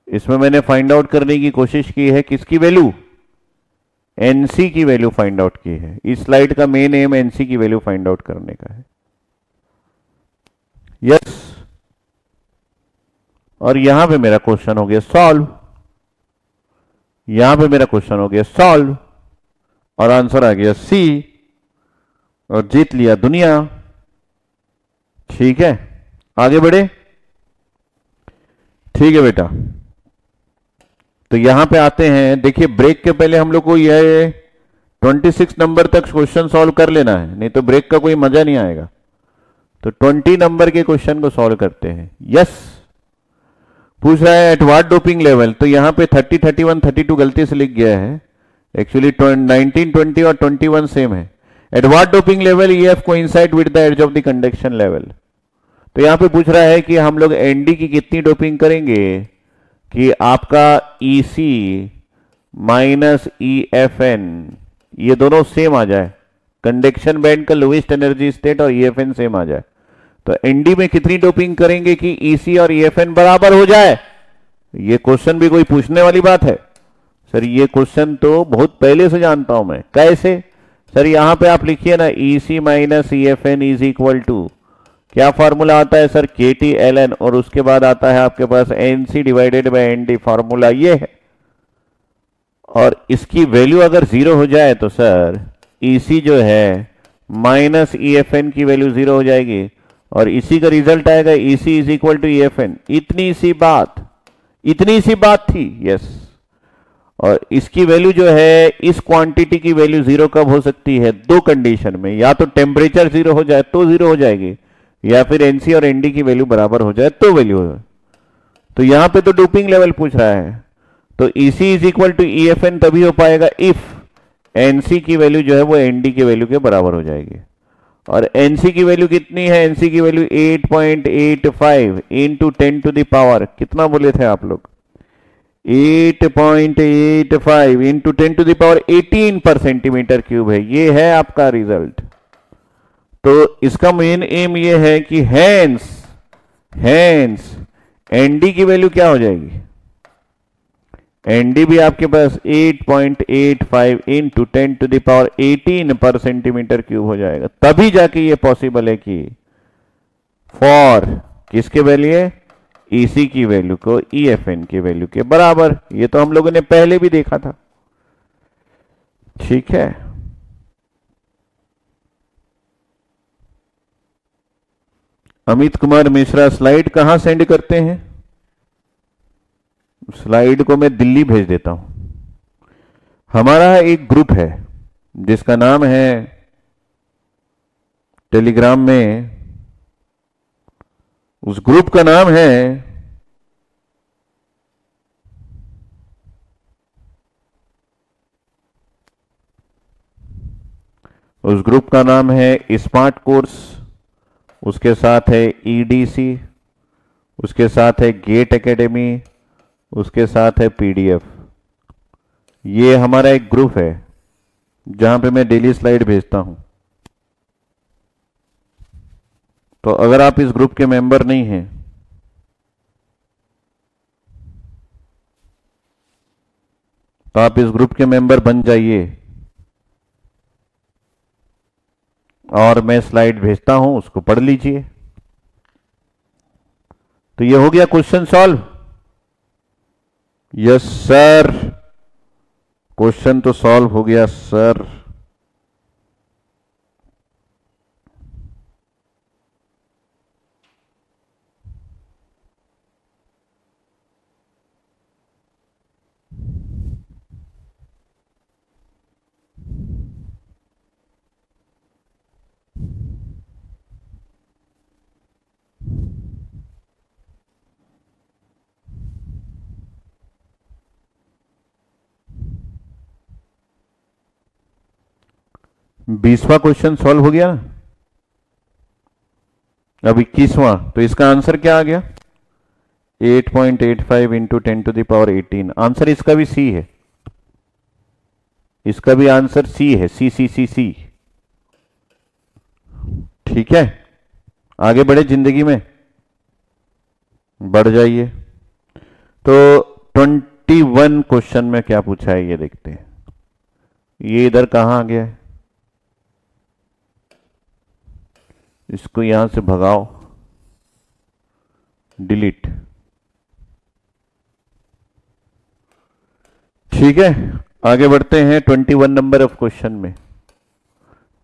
इसमें मैंने फाइंड आउट करने की कोशिश की है किसकी वैल्यू? एनसी की वैल्यू फाइंड आउट की है। इस स्लाइड का मेन एम एनसी की वैल्यू फाइंड आउट करने का है। यस, और यहां पे मेरा क्वेश्चन हो गया सॉल्व, यहां पे मेरा क्वेश्चन हो गया सॉल्व, और आंसर आ गया सी, और जीत लिया दुनिया। ठीक है, आगे बढ़े। ठीक है बेटा, तो यहां पे आते हैं। देखिए ब्रेक के पहले हम लोग को यह 26 नंबर तक क्वेश्चन सॉल्व कर लेना है, नहीं तो ब्रेक का कोई मजा नहीं आएगा। तो 20 नंबर के क्वेश्चन को सॉल्व करते हैं। यस, पूछ रहा है एट व्हाट डोपिंग लेवल, तो यहां पे 30, 31, 32 गलती से लिख गया है। एक्चुअली 19, 20 और 21 सेम है। At what doping level EF coincide with the edge of the conduction level. तो यहां पे पूछ रहा है कि हम लोग एनडी की कितनी डोपिंग करेंगे कि आपका ईसी माइनस ईएफएन ये दोनों सेम आ जाए, कंडक्शन बैंड का लोवेस्ट एनर्जी स्टेट और ईएफएन सेम आ जाए। तो एनडी में कितनी डोपिंग करेंगे कि ईसी और ईएफएन बराबर हो जाए? ये क्वेश्चन भी कोई पूछने वाली बात है? सर ये क्वेश्चन तो बहुत पहले से जानता हूं मैं। कैसे? सर यहां पे आप लिखिए ना, EC minus EFN is equal to, क्या फॉर्मूला आता है सर? केटी एल एन, और उसके बाद आता है आपके पास NC divided by ND, formula ये है। और इसकी वैल्यू अगर 0 हो जाए तो सर ईसी जो है माइनस ईएफएन की वैल्यू 0 हो जाएगी, और इसी का रिजल्ट आएगा ईसी इज इक्वल टू ईएफएन। इतनी सी बात, इतनी सी बात थी। यस, और इसकी वैल्यू जो है, इस क्वांटिटी की वैल्यू 0 कब हो सकती है? 2 कंडीशन में, या तो टेम्परेचर 0 हो जाए तो 0 हो जाएगी, या फिर एनसी और एनडी की वैल्यू बराबर हो जाए तो वैल्यू हो। तो यहां पे तो डोपिंग लेवल पूछ रहा है, तो ईसी इज इक्वल टू ईएफएन तभी हो पाएगा इफ एनसी की वैल्यू जो है वो एनडी की वैल्यू के बराबर हो जाएगी। और एनसी की वैल्यू कितनी है? एनसी की value 8.85 into 10 to the power, कितना बोले थे आप लोग? 8.85 इंटू 10 टू द पावर 18 पर सेंटीमीटर क्यूब है। ये है आपका रिजल्ट। तो इसका मेन एम ये है कि हैंस एनडी की वैल्यू क्या हो जाएगी? एनडी भी आपके पास 8.85 इंटू 10 टू द पावर 18 पर सेंटीमीटर क्यूब हो जाएगा। तभी जाके ये पॉसिबल है कि फॉर किसके वैल्यू, ईसी की वैल्यू को ईएफएन की वैल्यू के बराबर। ये तो हम लोगों ने पहले भी देखा था। ठीक है, अमित कुमार मिश्रा, स्लाइड कहां सेंड करते हैं? स्लाइड को मैं दिल्ली भेज देता हूं। हमारा एक ग्रुप है जिसका नाम है टेलीग्राम में, उस ग्रुप का नाम है उस ग्रुप का नाम है स्मार्ट कोर्स, उसके साथ है ईडीसी, उसके साथ है गेट एकेडमी, उसके साथ है पीडीएफ। ये हमारा एक ग्रुप है जहां पे मैं डेली स्लाइड भेजता हूं। तो अगर आप इस ग्रुप के मेंबर नहीं हैं तो आप इस ग्रुप के मेंबर बन जाइए, और मैं स्लाइड भेजता हूं उसको पढ़ लीजिए। तो ये हो गया question solve. Yes sir, question तो सॉल्व हो गया सर। बीसवां क्वेश्चन सॉल्व हो गया ना। अब 21वां, तो इसका आंसर क्या आ गया? 8.85 इंटू 10⁻18। आंसर इसका भी सी है, इसका भी आंसर सी है, सी सी सी सी। ठीक है, आगे बढ़े जिंदगी में, बढ़ जाइए। तो 21 क्वेश्चन में क्या पूछा है ये देखते हैं। ये इधर कहां आ गया है, इसको यहां से भगाओ, डिलीट। ठीक है, आगे बढ़ते हैं 21 नंबर ऑफ क्वेश्चन में।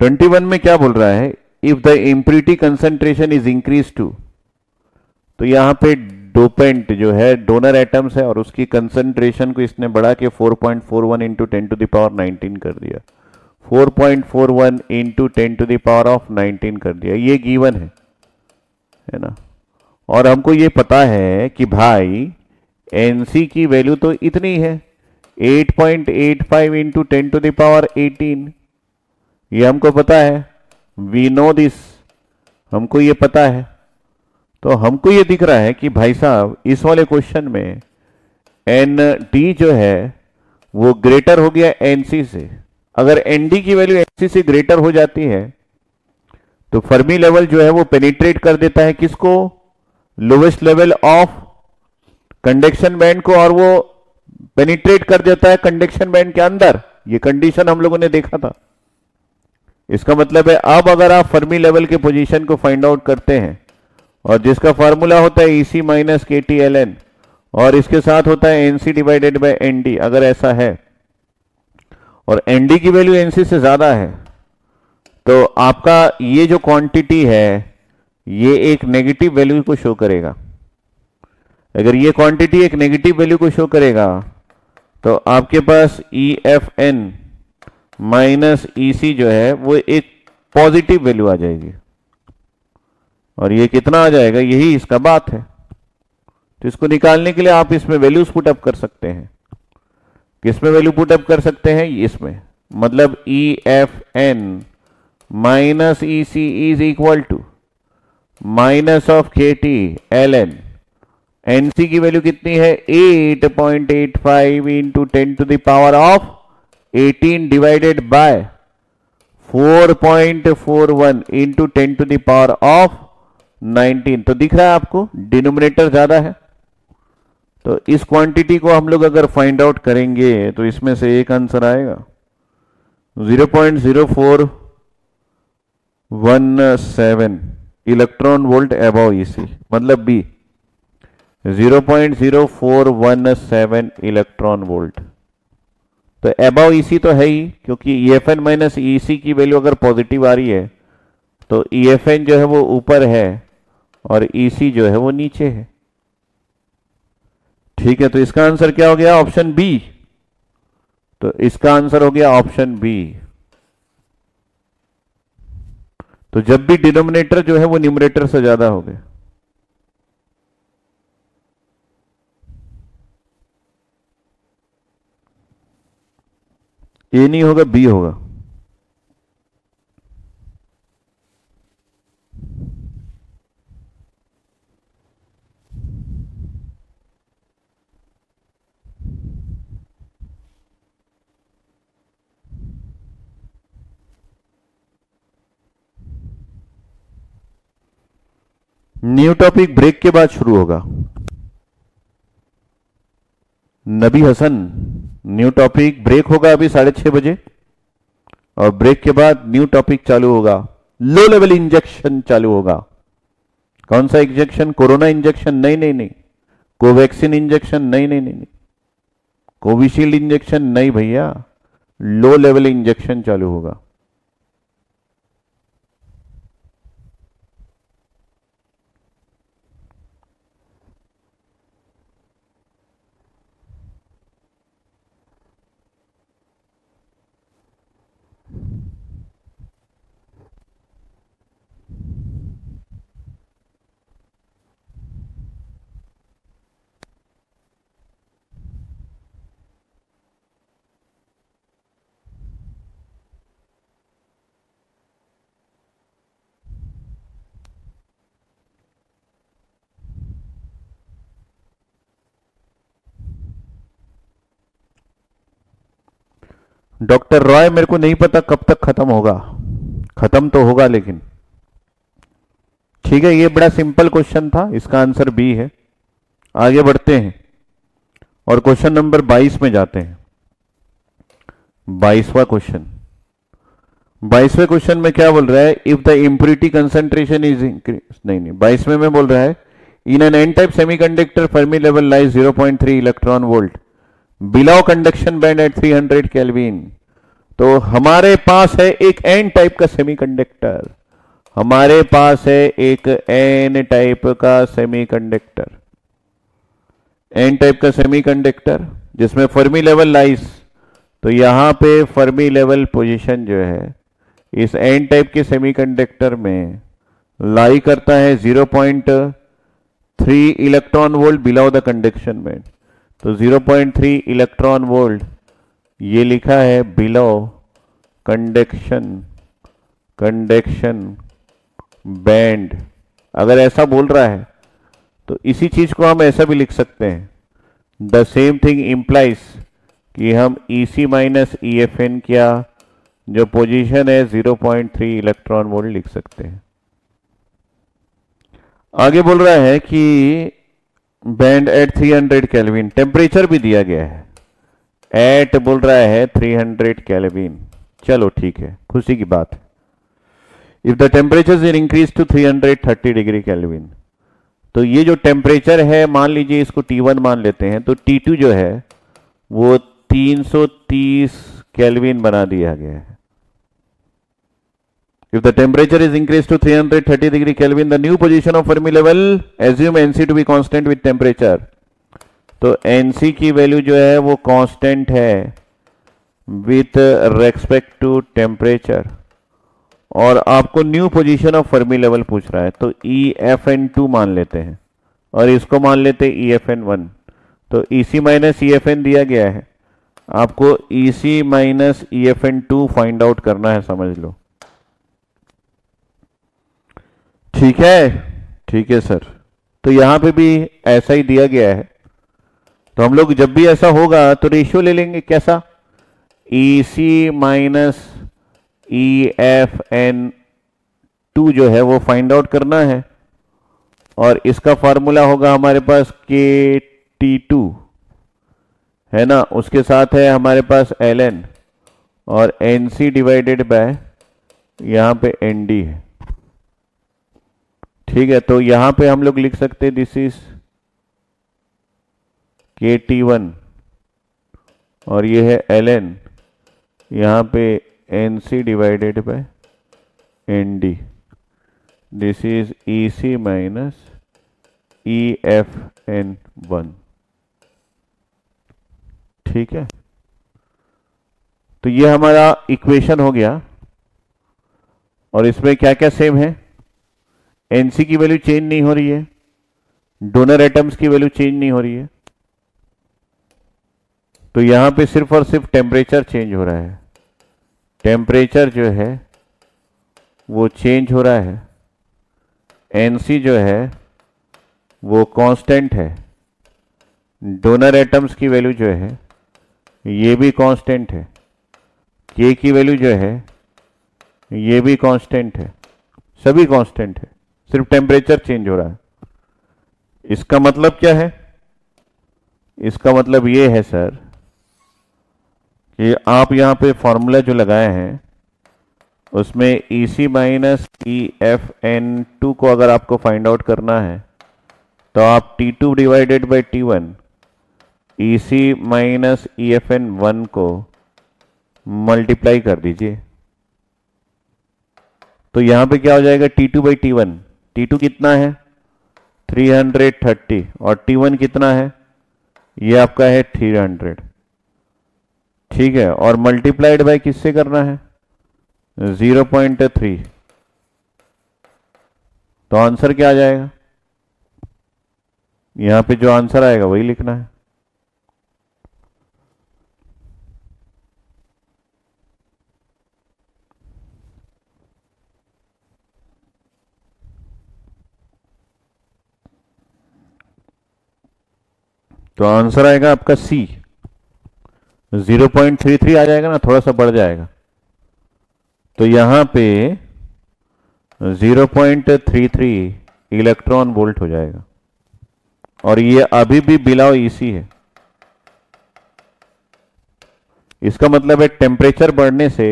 21 में क्या बोल रहा है? If the impurity concentration is increase to, तो यहां पे डोपेंट जो है डोनर एटम्स है और उसकी कंसंट्रेशन को इसने बढ़ा के 4.41 इंटू 10⁻19 कर दिया। 4.41 इंटू 10⁻19 कर दिया, ये गिवन है ना। और हमको ये पता है कि भाई एनसी की वैल्यू तो इतनी है, 8.85 इंटू 10⁻18। ये हमको पता है, वी नो दिस, हमको ये पता है। तो हमको ये दिख रहा है कि भाई साहब इस वाले क्वेश्चन में एन डी जो है वो ग्रेटर हो गया एनसी से। अगर एन डी की वैल्यू एनसी से ग्रेटर हो जाती है तो फर्मी लेवल जो है वो पेनिट्रेट कर देता है किसको? Lowest level of conduction band को, और वो पेनिट्रेट कर देता है कंडक्शन बैंड के अंदर। ये कंडीशन हम लोगों ने देखा था। इसका मतलब है अब अगर आप फर्मी लेवल के पोजीशन को फाइंड आउट करते हैं, और जिसका फार्मूला होता है ईसी माइनस के टी एल एन, और इसके साथ होता है एनसी डिवाइडेड बाय एनडी, अगर ऐसा है और एनडी की वैल्यू एनसी से ज्यादा है, तो आपका ये जो क्वांटिटी है ये एक नेगेटिव वैल्यू को शो करेगा। अगर ये क्वांटिटी एक नेगेटिव वैल्यू को शो करेगा तो आपके पास ई एफ एन माइनस ई सी जो है वो एक पॉजिटिव वैल्यू आ जाएगी। और ये कितना आ जाएगा, यही इसका बात है। तो इसको निकालने के लिए आप इसमें वैल्यूज पुटअप कर सकते हैं। किसमें वैल्यू पुटअप कर सकते हैं? इसमें, मतलब E F N minus E C is equal to minus of K T L N. NC की वैल्यू कितनी है? 8.85 इंटू 10⁻18 डिवाइडेड बाय 4.41 इंटू 10⁻19। तो दिख रहा है आपको डिनोमिनेटर ज्यादा है। तो इस क्वांटिटी को हम लोग अगर फाइंड आउट करेंगे तो इसमें से एक आंसर आएगा 0.0417 इलेक्ट्रॉन वोल्ट अबव ईसी, मतलब बी 0.0417 इलेक्ट्रॉन वोल्ट। तो अबव ईसी तो है ही, क्योंकि ईएफएन माइनस ईसी की वैल्यू अगर पॉजिटिव आ रही है तो ईएफएन जो है वो ऊपर है और ईसी जो है वो नीचे है। ठीक है, तो इसका आंसर क्या हो गया? Option B. तो इसका आंसर हो गया ऑप्शन बी। तो जब भी डिनोमिनेटर जो है वो न्यूमरेटर से ज्यादा हो गया, ए नहीं होगा, बी होगा। न्यू टॉपिक ब्रेक के बाद शुरू होगा। नबी हसन, न्यू टॉपिक ब्रेक होगा अभी 6:30 बजे, और ब्रेक के बाद न्यू टॉपिक चालू होगा। लो लेवल इंजेक्शन चालू होगा। कौन सा इंजेक्शन? Corona injection? नहीं नहीं नहीं। Covaxin injection? नहीं नहीं नहीं नहीं। Covishield injection? नहीं भैया, लो लेवल इंजेक्शन चालू होगा। डॉक्टर रॉय, मेरे को नहीं पता कब तक खत्म होगा। खत्म तो होगा लेकिन ठीक है। ये बड़ा सिंपल क्वेश्चन था, इसका आंसर बी है। आगे बढ़ते हैं और क्वेश्चन नंबर 22 में जाते हैं। 22वां क्वेश्चन। 22वें क्वेश्चन में क्या बोल रहा है? If the impurity concentration is increase, नहीं 22वें में बोल रहा है in an N type semiconductor Fermi level lies 0.3 electron volt below conduction band at 300 kelvin. तो हमारे पास है एक एन टाइप का सेमीकंडक्टर, हमारे पास है एक एन टाइप का सेमीकंडक्टर, एन टाइप का सेमीकंडक्टर जिसमें फर्मी लेवल लाइज। तो यहां पे फर्मी लेवल पोजीशन जो है इस एन टाइप के सेमीकंडक्टर में लाई करता है 0.3 electron volt below the conduction band. तो 0.3 इलेक्ट्रॉन वोल्ट ये लिखा है बिलो कंडक्शन बैंड। अगर ऐसा बोल रहा है तो इसी चीज को हम ऐसा भी लिख सकते हैं, द सेम थिंग इंप्लाइज कि हम EC माइनस EFN क्या जो पोजीशन है 0.3 इलेक्ट्रॉन वोल्ट लिख सकते हैं। आगे बोल रहा है कि बैंड एट 300 केल्विन, टेम्परेचर भी दिया गया है, एट बोल रहा है 300 केल्विन। चलो ठीक है, खुशी की बात है। If the temperature is increase to 330 degree kelvin, तो ये जो टेम्परेचर है मान लीजिए इसको T1 मान लेते हैं, तो T2 जो है वो 330 केल्विन बना दिया गया है। If the temperature is increased to 330 degree Kelvin, the new position of Fermi level, assume Nc to be constant with temperature. तो Nc की वैल्यू जो है वो कांस्टेंट है विथ रेस्पेक्ट टू टेम्परेचर, और आपको new position of Fermi level पूछ रहा है, तो EFN2 मान लेते हैं और इसको मान लेते हैं EFN1। तो EC माइनस EFN दिया गया है, आपको EC minus EFN2 find out करना है, समझ लो। ठीक है सर। तो यहां पे भी ऐसा ही दिया गया है, तो हम लोग जब भी ऐसा होगा तो रेशियो ले लेंगे। कैसा? EC माइनस EFN2 जो है वो फाइंड आउट करना है, और इसका फार्मूला होगा हमारे पास KT2 है ना, उसके साथ है हमारे पास ln और NC डिवाइडेड बाय यहां पे ND है। ठीक है, तो यहां पे हम लोग लिख सकते हैं दिस इज KT1 और ये है ln, यहां पे NC divided by ND, this is EC minus EFN1। ठीक है, तो ये हमारा इक्वेशन हो गया, और इसमें क्या क्या सेम है? Nc की वैल्यू चेंज नहीं हो रही है, डोनर एटम्स की वैल्यू चेंज नहीं हो रही है, तो यहां पे सिर्फ और सिर्फ टेम्परेचर चेंज हो रहा है। टेम्परेचर जो है वो चेंज हो रहा है, Nc जो है वो कांस्टेंट है, डोनर एटम्स की वैल्यू जो है ये भी कांस्टेंट है, K की वैल्यू जो है ये भी कांस्टेंट है, सभी कांस्टेंट है, सिर्फ टेम्परेचर चेंज हो रहा है। इसका मतलब क्या है? इसका मतलब ये है सर कि आप यहां पे फॉर्मूला जो लगाए हैं उसमें EC माइनस EFN2 को अगर आपको फाइंड आउट करना है तो आप T2 divided by T1 EC minus EFN1 को मल्टीप्लाई कर दीजिए। तो यहां पे क्या हो जाएगा? T2 by T1। T2 कितना है? 330 और T1 कितना है? ये आपका है 300। ठीक है, और मल्टीप्लाइड बाय किससे करना है? 0.3। तो आंसर क्या आ जाएगा? यहां पे जो आंसर आएगा वही लिखना है। तो आंसर आएगा आपका C। 0.33 आ जाएगा ना, थोड़ा सा बढ़ जाएगा। तो यहां पे 0.33 इलेक्ट्रॉन वोल्ट हो जाएगा और ये अभी भी बिलो EC है। इसका मतलब है टेम्परेचर बढ़ने से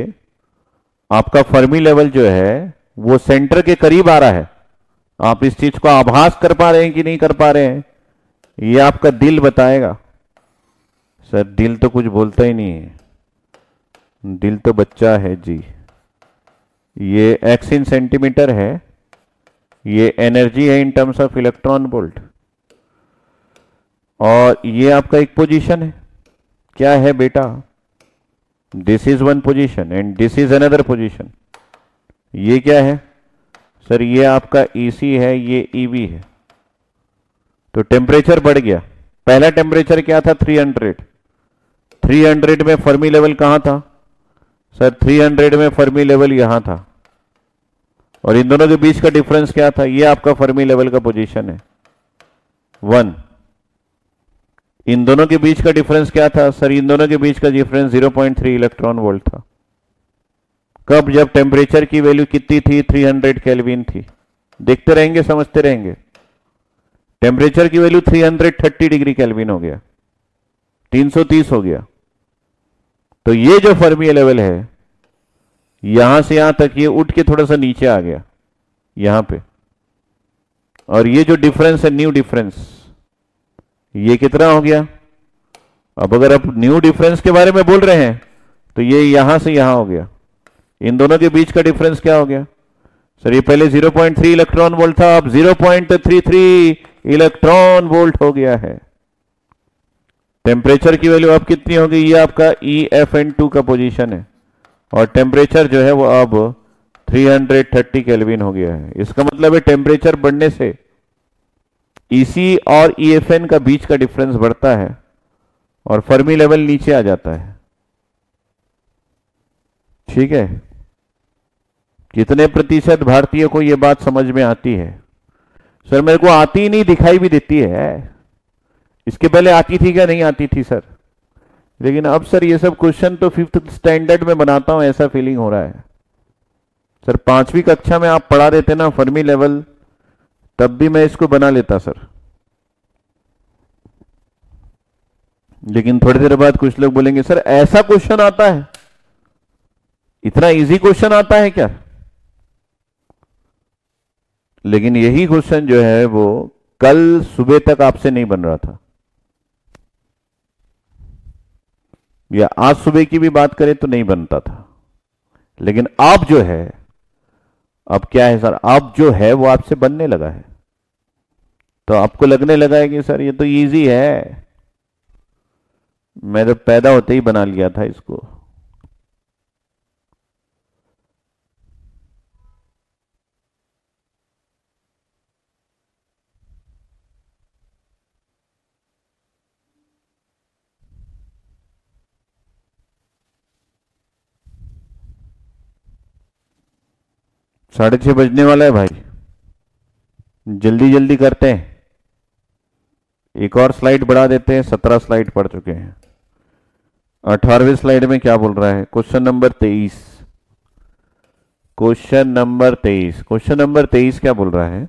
आपका फर्मी लेवल जो है वो सेंटर के करीब आ रहा है। आप इस चीज को आभास कर पा रहे हैं कि नहीं कर पा रहे हैं, ये आपका दिल बताएगा। सर दिल तो कुछ बोलता ही नहीं है, दिल तो बच्चा है जी। ये x इन सेंटीमीटर है, ये एनर्जी है in terms of electron volt, और ये आपका एक पोजीशन है। क्या है बेटा? This is one position and this is another position. ये क्या है सर? ये आपका EC है, ये EV है। तो टेम्परेचर बढ़ गया। पहला टेम्परेचर क्या था? 300। 300 में फर्मी लेवल कहां था सर? 300 में फर्मी लेवल यहां था, और इन दोनों के बीच का डिफरेंस क्या था? ये आपका फर्मी लेवल का पोजीशन है 1। इन दोनों के बीच का डिफरेंस क्या था सर? इन दोनों के बीच का डिफरेंस 0.3 इलेक्ट्रॉन वोल्ट था। कब? जब टेम्परेचर की वैल्यू कितनी थी? 300 केल्विन थी। देखते रहेंगे, समझते रहेंगे। टेम्परेचर की वैल्यू 330 डिग्री केल्विन हो गया, 330 हो गया। तो ये जो फर्मी लेवल है यहां से यहां तक, ये उठ के थोड़ा सा नीचे आ गया यहां पे, और ये जो डिफरेंस है, न्यू डिफरेंस, ये कितना हो गया? अब अगर आप न्यू डिफरेंस के बारे में बोल रहे हैं तो ये यहां से यहां हो गया। इन दोनों के बीच का डिफरेंस क्या हो गया सर? ये पहले 0.3 इलेक्ट्रॉन वोल्ट था, अब 0.33 इलेक्ट्रॉन वोल्ट हो गया है। टेम्परेचर की वैल्यू अब कितनी होगी? ये आपका EFN2 का पोजीशन है, और टेम्परेचर जो है वो अब 330 केल्विन हो गया है। इसका मतलब है टेम्परेचर बढ़ने से EC और EFN का बीच का डिफरेंस बढ़ता है और फर्मी लेवल नीचे आ जाता है। ठीक है, कितने प्रतिशत भारतीयों को यह बात समझ में आती है? सर मेरे को आती ही नहीं, दिखाई भी देती है। इसके पहले आती थी क्या? नहीं आती थी सर। लेकिन अब सर ये सब क्वेश्चन तो 5th स्टैंडर्ड में बनाता हूं, ऐसा फीलिंग हो रहा है। सर 5वीं कक्षा में आप पढ़ा देते ना फर्मी लेवल, तब भी मैं इसको बना लेता सर। लेकिन थोड़ी देर बाद कुछ लोग बोलेंगे सर ऐसा क्वेश्चन आता है, इतना इजी क्वेश्चन आता है क्या? लेकिन यही क्वेश्चन जो है वो कल सुबह तक आपसे नहीं बन रहा था, या आज सुबह की भी बात करें तो नहीं बनता था। लेकिन अब जो है, अब क्या है सर? अब जो है वो आपसे बनने लगा है, तो आपको लगने लगा है कि सर ये तो इजी है, मैं तो पैदा होते ही बना लिया था इसको। साढ़े 6 बजने वाला है भाई, जल्दी जल्दी करते हैं। एक और स्लाइड बढ़ा देते हैं, 17 स्लाइड पढ़ चुके हैं। 18वीं स्लाइड में क्या बोल रहा है? Question number 23। Question number 23, question number 23 क्या बोल रहा है?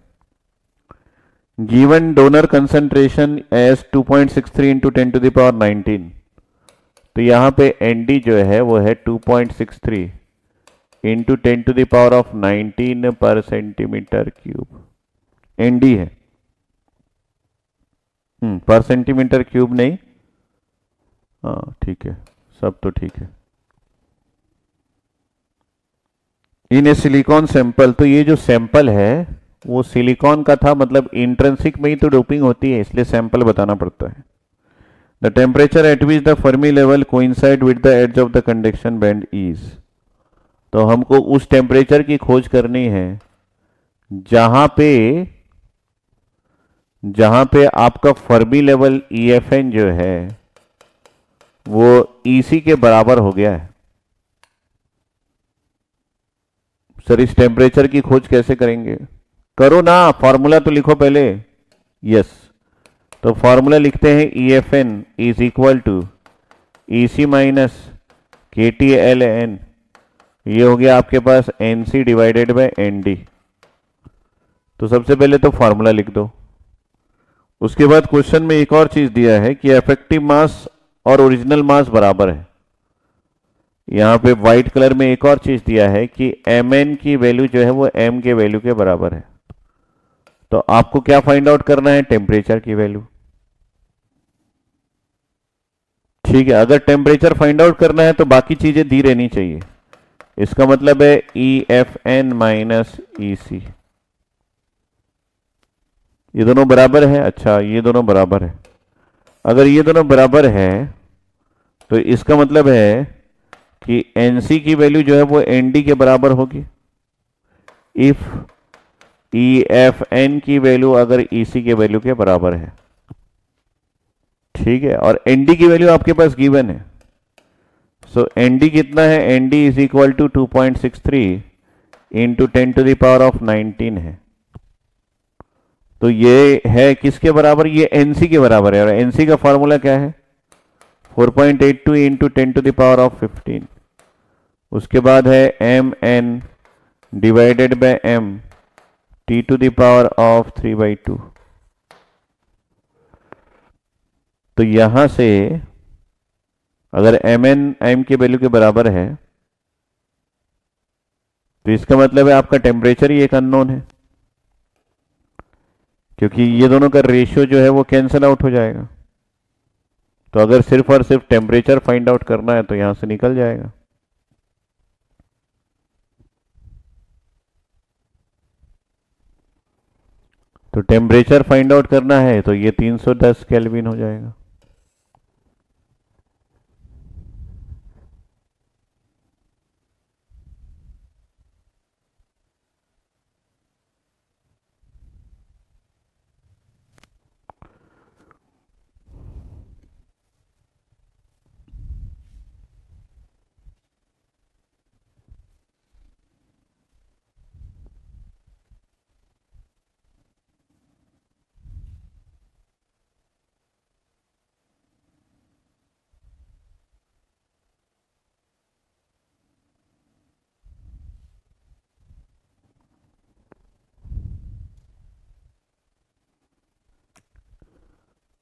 Given donor concentration as 2.63 into 10 to the power 19, तो यहां पे एनडी जो है वो है 2.63 into 10 to the power of 19 पर सेंटीमीटर क्यूब। एनडी है, पर सेंटीमीटर क्यूब नहीं, हाँ ठीक है, सब तो ठीक है। इन ए सिलिकॉन सैंपल, तो ये जो सैंपल है वो सिलिकॉन का था, मतलब इंट्रिंसिक में ही तो डोपिंग होती है, इसलिए सैंपल बताना पड़ता है। The temperature at which the Fermi level coincide with the edge of the conduction band is, तो हमको उस टेम्परेचर की खोज करनी है जहां पे आपका फर्मी लेवल EFN जो है वो EC के बराबर हो गया है। सर इस टेम्परेचर की खोज कैसे करेंगे? करो ना, फॉर्मूला तो लिखो पहले। यस, तो फॉर्मूला लिखते हैं EFN is equal to EC minus KTLN, ये हो गया आपके पास NC डिवाइडेड बाय ND। तो सबसे पहले तो फॉर्मूला लिख दो। उसके बाद क्वेश्चन में एक और चीज दिया है कि इफेक्टिव मास और ओरिजिनल मास बराबर है। यहां पे व्हाइट कलर में एक और चीज दिया है कि Mn की वैल्यू जो है वो M के वैल्यू के बराबर है। तो आपको क्या फाइंड आउट करना है? टेम्परेचर की वैल्यू। ठीक है, अगर टेम्परेचर फाइंड आउट करना है तो बाकी चीजें दी रहनी चाहिए। इसका मतलब है EFN माइनस EC, ये दोनों बराबर है। अच्छा, ये दोनों बराबर है। अगर ये दोनों बराबर है तो इसका मतलब है कि NC की वैल्यू जो है वो ND के बराबर होगी इफ EFN की वैल्यू अगर EC के वैल्यू के बराबर है। ठीक है, और ND की वैल्यू आपके पास गिवन है। सो ND कितना है? ND is equal to 2.63 into 10 to the power of 19 है। तो ये है किसके बराबर? ये NC के बराबर है। और NC का फॉर्मूला क्या है? 4.82 into 10 to the power of 15। उसके बाद है MN divided by M T to the power of 3/2। तो यहां से अगर Mn M के वैल्यू के बराबर है तो इसका मतलब है आपका टेम्परेचर ही एक अननोन है, क्योंकि ये दोनों का रेशियो जो है वो कैंसिल आउट हो जाएगा। तो अगर सिर्फ और सिर्फ टेम्परेचर फाइंड आउट करना है तो यहां से निकल जाएगा। तो टेम्परेचर फाइंड आउट करना है तो ये 310 केल्विन हो जाएगा।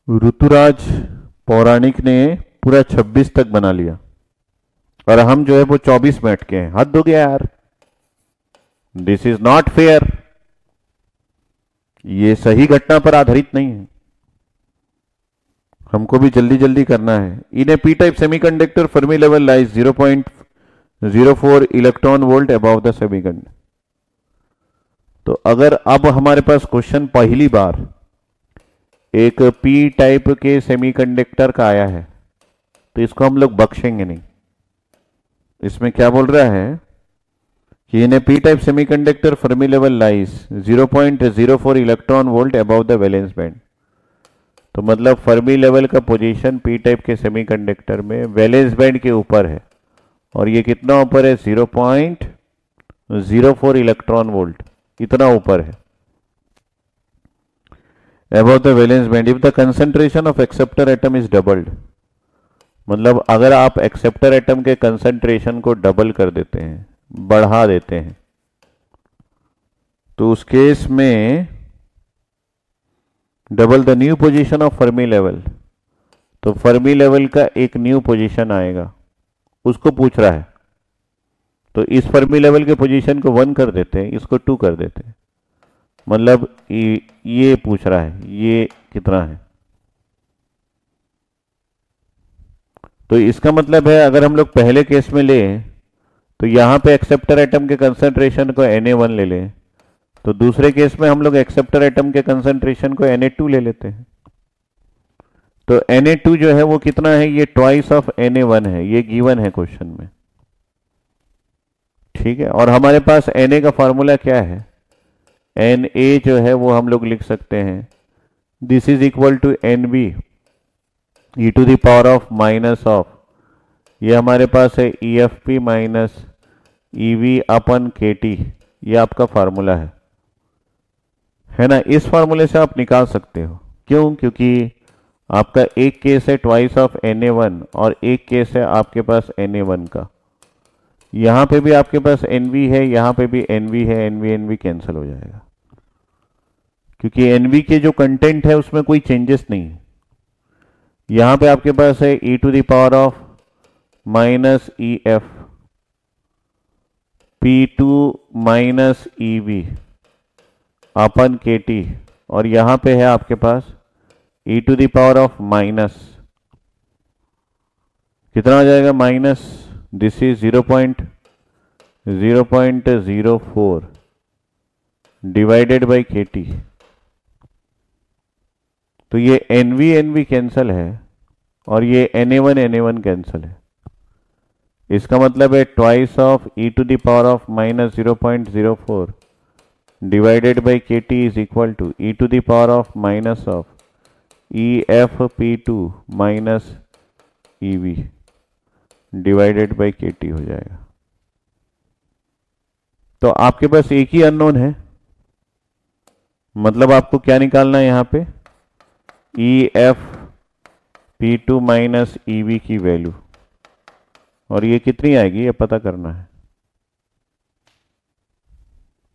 ऋतुराज पौराणिक ने पूरा 26 तक बना लिया और हम जो है वो 24 में अटके हैं। हद हो गया यार, दिस इज नॉट फेयर। ये सही घटना पर आधारित नहीं है, हमको भी जल्दी जल्दी करना है। In a P type semiconductor Fermi level lies 0.04 electron volt above the semiconductor. तो अगर अब हमारे पास क्वेश्चन पहली बार एक पी टाइप के सेमीकंडक्टर का आया है तो इसको हम लोग बख्शेंगे नहीं। इसमें क्या बोल रहा है कि in a P type semiconductor Fermi level lies 0.04 electron volt above the valence band. तो मतलब फर्मी लेवल का पोजीशन पी टाइप के सेमीकंडक्टर में वैलेंस बैंड के ऊपर है, और ये कितना ऊपर है? 0.04 इलेक्ट्रॉन वोल्ट, इतना ऊपर है above the valence band if the concentration of acceptor atom is doubled। मतलब अगर आप एक्सेप्टर एटम के कंसंट्रेशन को डबल कर देते हैं, बढ़ा देते हैं, तो उस केस में double the new position of Fermi level, तो फर्मी लेवल का एक न्यू पोजीशन आएगा, उसको पूछ रहा है। तो इस फर्मी लेवल के पोजीशन को 1 कर देते हैं, इसको 2 कर देते हैं, मतलब ये पूछ रहा है ये कितना है। तो इसका मतलब है अगर हम लोग पहले केस में लें तो यहां पे एक्सेप्टर एटम के कंसंट्रेशन को Na1 ले लें, तो दूसरे केस में हम लोग एक्सेप्टर एटम के कंसंट्रेशन को Na2 ले लेते हैं। तो Na2 जो है वो कितना है, ये ट्वाइस ऑफ Na1 है, ये गिवन है क्वेश्चन में, ठीक है। और हमारे पास Na का फॉर्मूला क्या है, Na जो है वो हम लोग लिख सकते हैं, this is equal to Nb e to the power of minus of, ये हमारे पास है EFP minus EV upon KT, ये आपका फार्मूला है ना। इस फार्मूले से आप निकाल सकते हो, क्यों, क्योंकि आपका एक केस है ट्वाइस ऑफ Na1 और एक केस है आपके पास Na1 का, यहां पे भी आपके पास NV है, यहां पे भी NV है, NV कैंसिल हो जाएगा, क्योंकि NV के जो कंटेंट है उसमें कोई चेंजेस नहीं है। यहां पे आपके पास है e to the power of minus EF P2 minus EV upon KT, और यहां पे है आपके पास e to the power of minus, कितना हो जाएगा, minus, this is 0.04 divided by KT। तो ये NV कैंसल है और ये Na1 कैंसल है, इसका मतलब है twice of e to the power of minus 0.04 divided by KT is equal to e to the power of minus of EFP2 minus EV divided by KT हो जाएगा। तो आपके पास एक ही अननोन है, मतलब आपको क्या निकालना है यहां पे, EFP2 माइनस EV की वैल्यू, और ये कितनी आएगी ये पता करना है।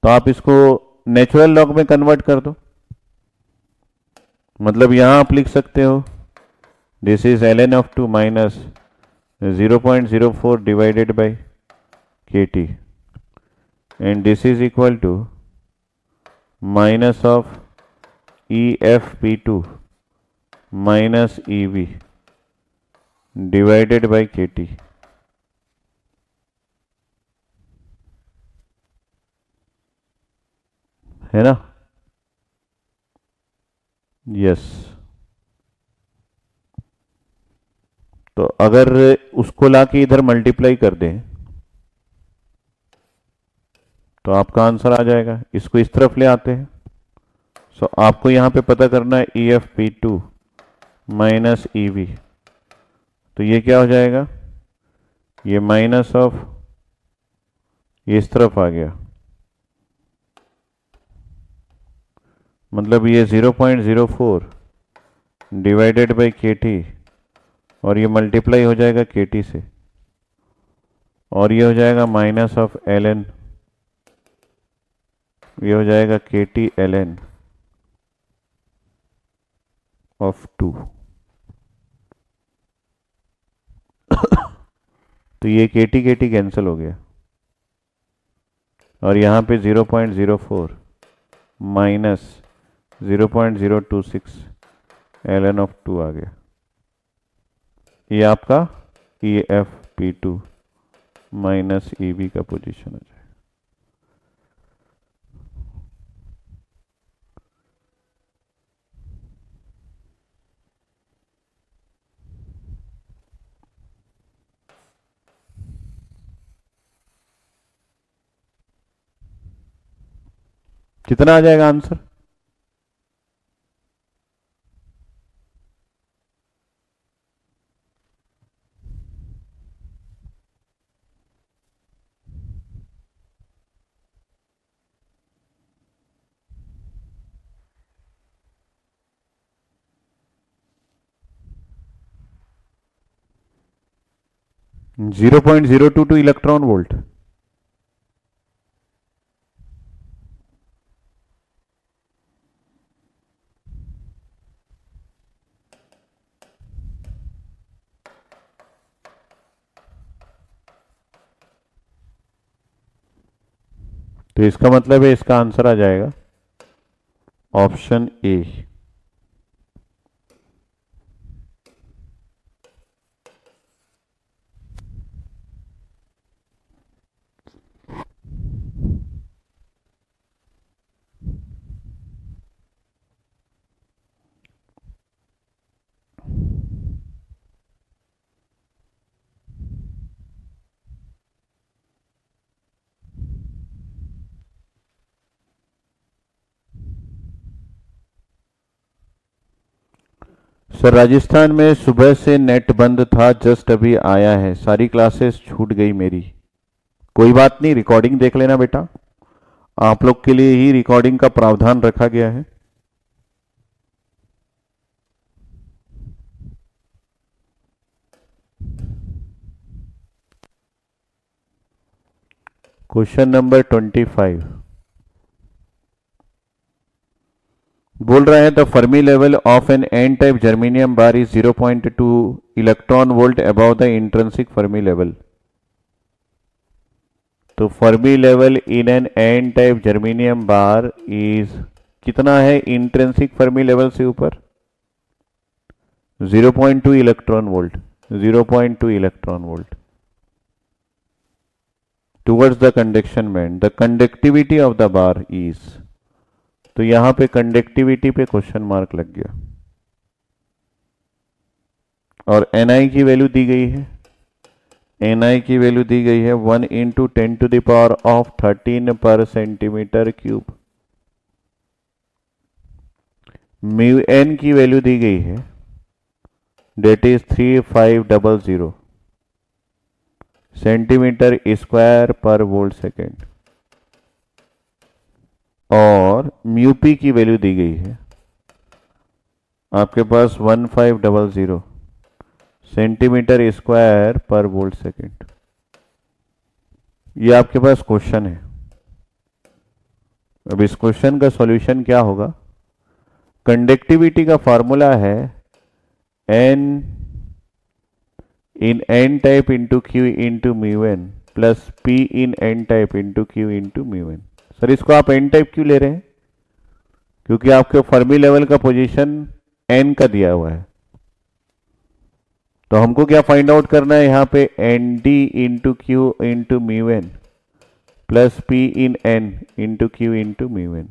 तो आप इसको नेचुरल लॉग में कन्वर्ट कर दो, मतलब यहां आप लिख सकते हो this is ln of 2 minus 0.04 divided by KT and this is equal to minus of EFP2 minus EV divided by KT। है ना, यस। तो अगर उसको लाके इधर मल्टीप्लाई कर दें तो आपका आंसर आ जाएगा। इसको इस तरफ ले आते हैं, सो आपको यहां पे पता करना है EFP2 माइनस EV, तो ये क्या हो जाएगा, ये माइनस ऑफ, ये इस तरफ आ गया, मतलब ये 0.04 डिवाइडेड बाई KT, और ये मल्टीप्लाई हो जाएगा KT से, और ये हो जाएगा माइनस ऑफ ln, ये हो जाएगा KT ln ऑफ 2। तो ये KT कैंसिल हो गया, और यहां पे 0.04 माइनस 0.026 ln ऑफ 2 आ गया। ये आपका EFP2 माइनस EV का पोजीशन हो जाएगा। कितना आ जाएगा आंसर, जीरो 0.022 इलेक्ट्रॉन वोल्ट। तो इसका मतलब है इसका आंसर आ जाएगा ऑप्शन ए। सर राजस्थान में सुबह से नेट बंद था, जस्ट अभी आया है, सारी क्लासेस छूट गई मेरी। कोई बात नहीं, रिकॉर्डिंग देख लेना बेटा, आप लोग के लिए ही रिकॉर्डिंग का प्रावधान रखा गया है। क्वेश्चन नंबर 25 बोल रहा है the Fermi level of an N type germanium bar is 0.2 electron volt above the intrinsic Fermi level. तो Fermi level in an N type germanium bar is कितना है इंट्रिंसिक फर्मी लेवल से ऊपर? 0.2 electron volt, 0.2 electron volt towards the conduction band. The conductivity of the bar is, तो यहां पे conductivity पे question mark लग गया। और Ni की वैल्यू दी गई है, Ni की वैल्यू दी गई है 1 into 10 to the power of 13 पर सेंटीमीटर क्यूब। म्यू एन की वैल्यू दी गई है डेट इज 3500 सेंटीमीटर स्क्वायर पर वोल्ट सेकेंड। और म्यू पी की वैल्यू दी गई है आपके पास 1500 सेंटीमीटर स्क्वायर पर वोल्ट सेकेंड। ये आपके पास क्वेश्चन है। अब इस क्वेश्चन का सॉल्यूशन क्या होगा? कंडक्टिविटी का फॉर्मूला है N in N type into Q into mu N plus P in N type into Q into mu N. Sir इसको आप एन टाइप क्यों ले रहे हैं? क्योंकि आपके फर्मी लेवल का पोजीशन एन का दिया हुआ है। तो हमको क्या फाइंड आउट करना है यहां पे? N D into Q into mu N plus P in N into Q into mu N.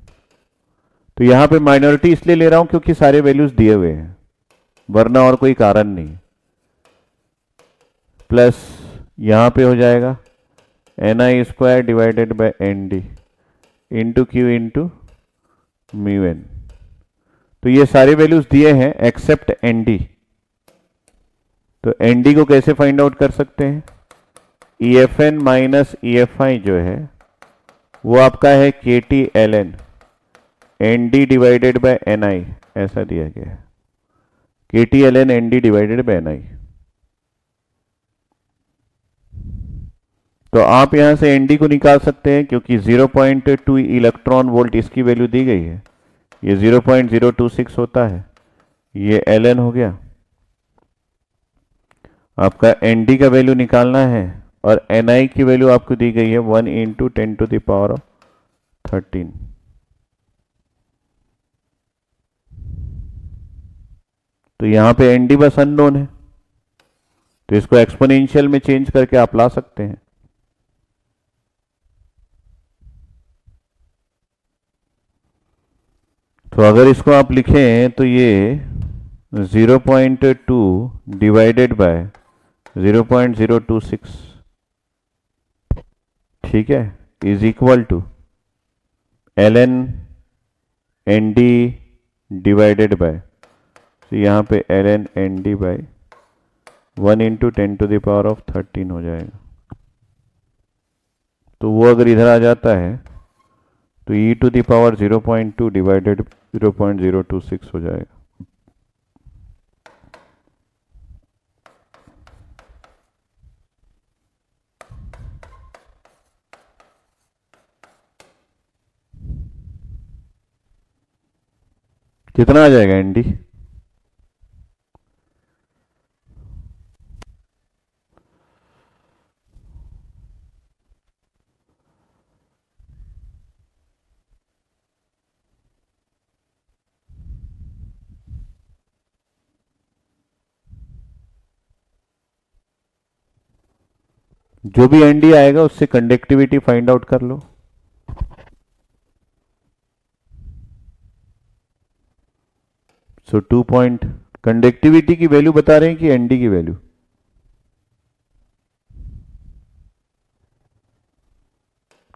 तो यहां पे माइनॉरिटी इसलिए ले रहा हूं क्योंकि सारे वैल्यूज दिए हुए हैं, वरना और कोई कारण नहीं। प्लस यहां पे हो जाएगा N I square divided by N D into Q into mu N. तो ये सारे वैल्यूज दिए हैं एक्सेप्ट एन डी। तो एन डी को कैसे फाइंड आउट कर सकते हैं? E F N minus E F I जो है वो आपका है K T L N N D divided by N I, ऐसा दिया गया है K T L N N D divided by N आई। तो आप यहां से एन डी को निकाल सकते हैं क्योंकि 0.2 इलेक्ट्रॉन वोल्ट इसकी वैल्यू दी गई है, ये 0.026 होता है, ये एल एन हो गया। आपका एन डी का वैल्यू निकालना है और एन आई की वैल्यू आपको दी गई है 1 into 10 to the power of 13। तो यहां पे एन डी बस अननोन है, तो इसको एक्सपोनेंशियल में चेंज करके आप ला सकते हैं। तो अगर इसको आप लिखें तो ये 0.2 डिवाइडेड बाय 0.026, ठीक है, is equal to L N N D divided by, तो यहां पे L N N D by 1 into 10 to the power of 13 हो जाएगा। तो वो अगर इधर आ जाता है तो e to the power 0.2 divided 0.026 हो जाएगा। कितना आ जाएगा एनडी? जो भी एनडी आएगा उससे कंडक्टिविटी फाइंड आउट कर लो। सो 2 पॉइंट कंडक्टिविटी की वैल्यू बता रहे हैं कि एनडी की वैल्यू?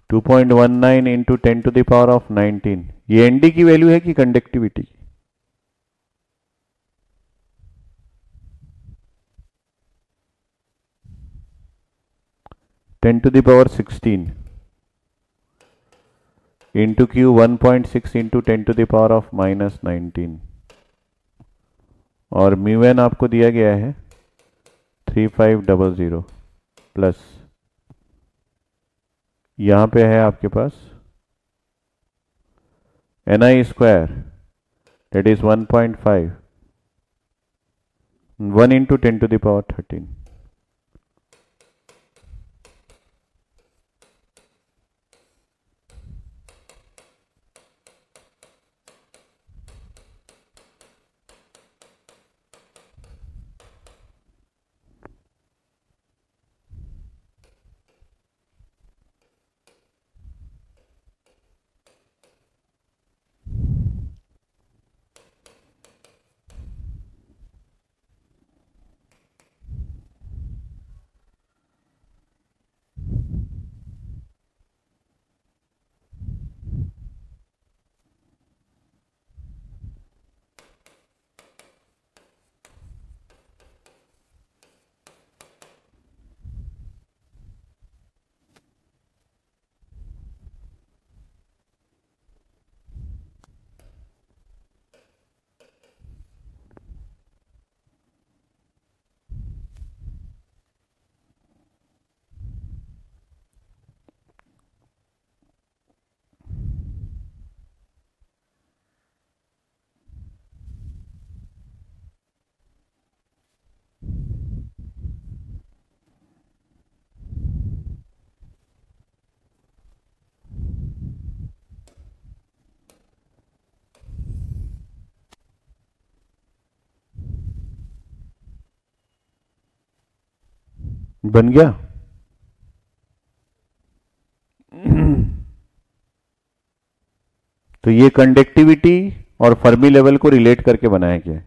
टू 2.19 इंटू 10⁻19, ये एनडी की वैल्यू है कि कंडक्टिविटी की? Ten to the power 16 into Q 1.6 into 10⁻⁻19, और म्यू एन आपको दिया गया है 3500 प्लस यहां पे है आपके पास NI square that is 1.5 1 into 10⁻13। बन गया? तो ये कंडक्टिविटी और फर्मी लेवल को रिलेट करके बनाया गया है।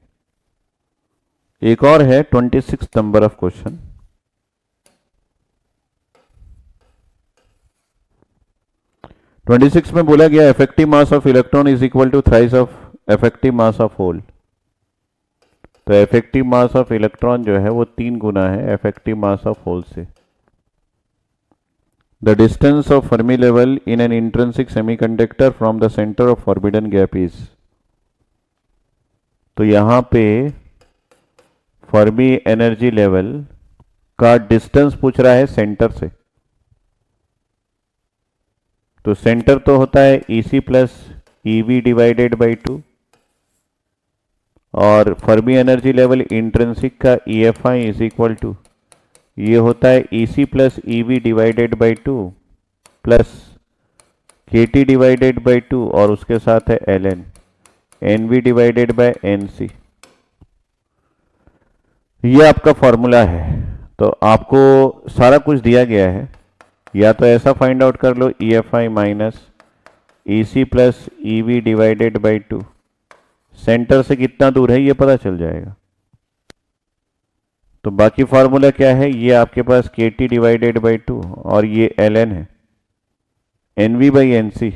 एक और है 26 number of question. Twenty six में बोला गया effective mass of electron is equal to thrice of effective mass of hole. तो इफेक्टिव मास ऑफ इलेक्ट्रॉन जो है वो 3 गुना है इफेक्टिव मास ऑफ होल से। The distance of Fermi level in an intrinsic semiconductor from the centre of forbidden gap is. तो यहां पे फर्मी एनर्जी लेवल का डिस्टेंस पूछ रहा है सेंटर से। तो सेंटर तो होता है EC plus EV divided by 2, और फर्मी एनर्जी लेवल इंट्रिंसिक का EFI इज इक्वल टू ये होता है EC plus EV divided by 2 plus KT divided by 2 और उसके साथ है ln NV divided by NC। ये आपका फॉर्मूला है। तो आपको सारा कुछ दिया गया है, या तो ऐसा फाइंड आउट कर लो EFI minus EC plus EV divided by 2, centre से कितना दूर है ये पता चल जाएगा। तो बाकी फार्मूला क्या है, ये आपके पास KT डिवाइडेड बाई 2 और ये ln है NV बाई NC।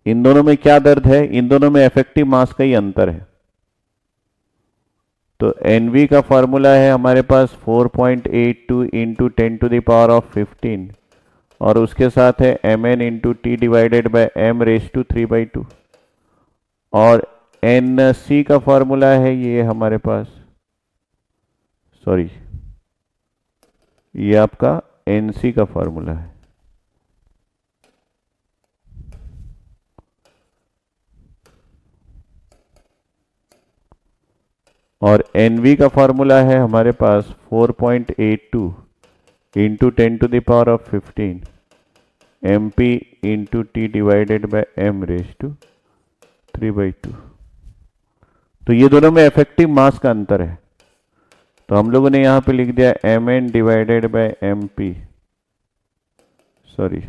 इन दोनों में क्या दर्द है, इन दोनों में इफेक्टिव मास का ही अंतर है। तो NV का फार्मूला है हमारे पास 4.82 इंटू 10⁻15 और उसके साथ है Mn into T divided by m⁻3/2, और NC का फार्मूला है ये हमारे पास, सॉरी ये आपका NC का फार्मूला है। और NV का फार्मूला है हमारे पास 4.82 into 10⁻15 MP into T divided bye m⁻3/2। तो ये दोनों में इफेक्टिव मास का अंतर है। तो हम लोगों ने यहां पे लिख दिया mn divided by mp, sorry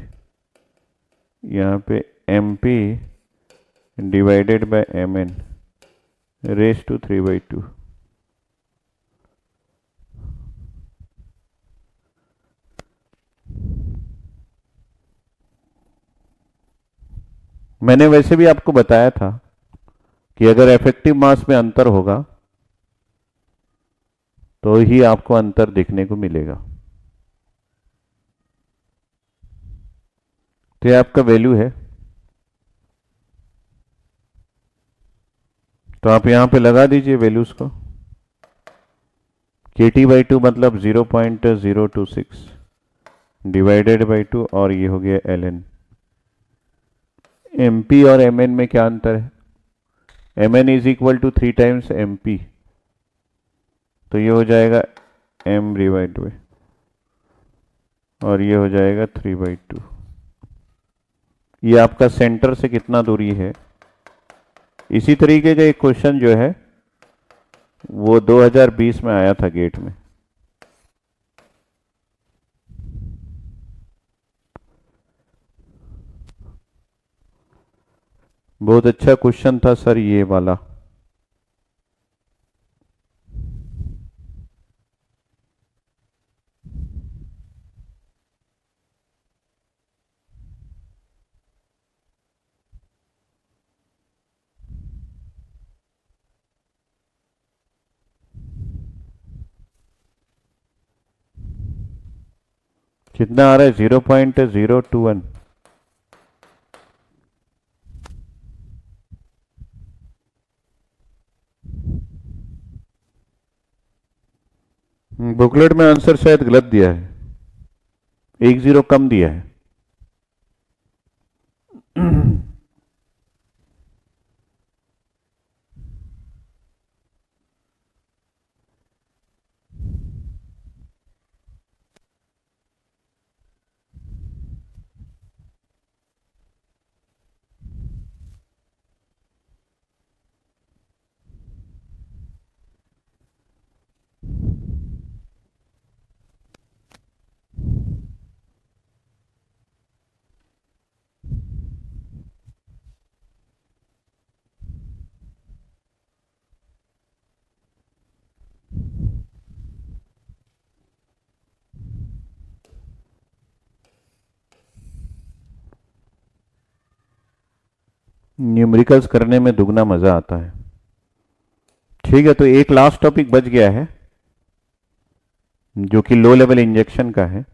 यहां पे mp divided by mn raise to 3/2। मैंने वैसे भी आपको बताया था कि अगर इफेक्टिव मास में अंतर होगा तो ही आपको अंतर दिखने को मिलेगा। तो ये आपका वैल्यू है, तो आप यहां पे लगा दीजिए वैल्यूज को। KT/2 मतलब 0.026 डिवाइडेड बाई 2, और ये हो गया ln। MP और mn में क्या अंतर है? mn is equal to 3 times mp, तो ये हो जाएगा m डिवाइड बाई, और ये हो जाएगा 3/2। ये आपका सेंटर से कितना दूरी है। इसी तरीके का एक क्वेश्चन जो है वो 2020 में आया था गेट में। बहुत अच्छा क्वेश्चन था सर ये वाला। कितना आ रहा है? 0.021। बुकलेट में आंसर शायद गलत दिया है, 1 0 कम दिया है। न्यूमेरिकल्स करने में दुगना मजा आता है। ठीक है, तो एक लास्ट टॉपिक बच गया है जो कि लो लेवल इंजेक्शन का है।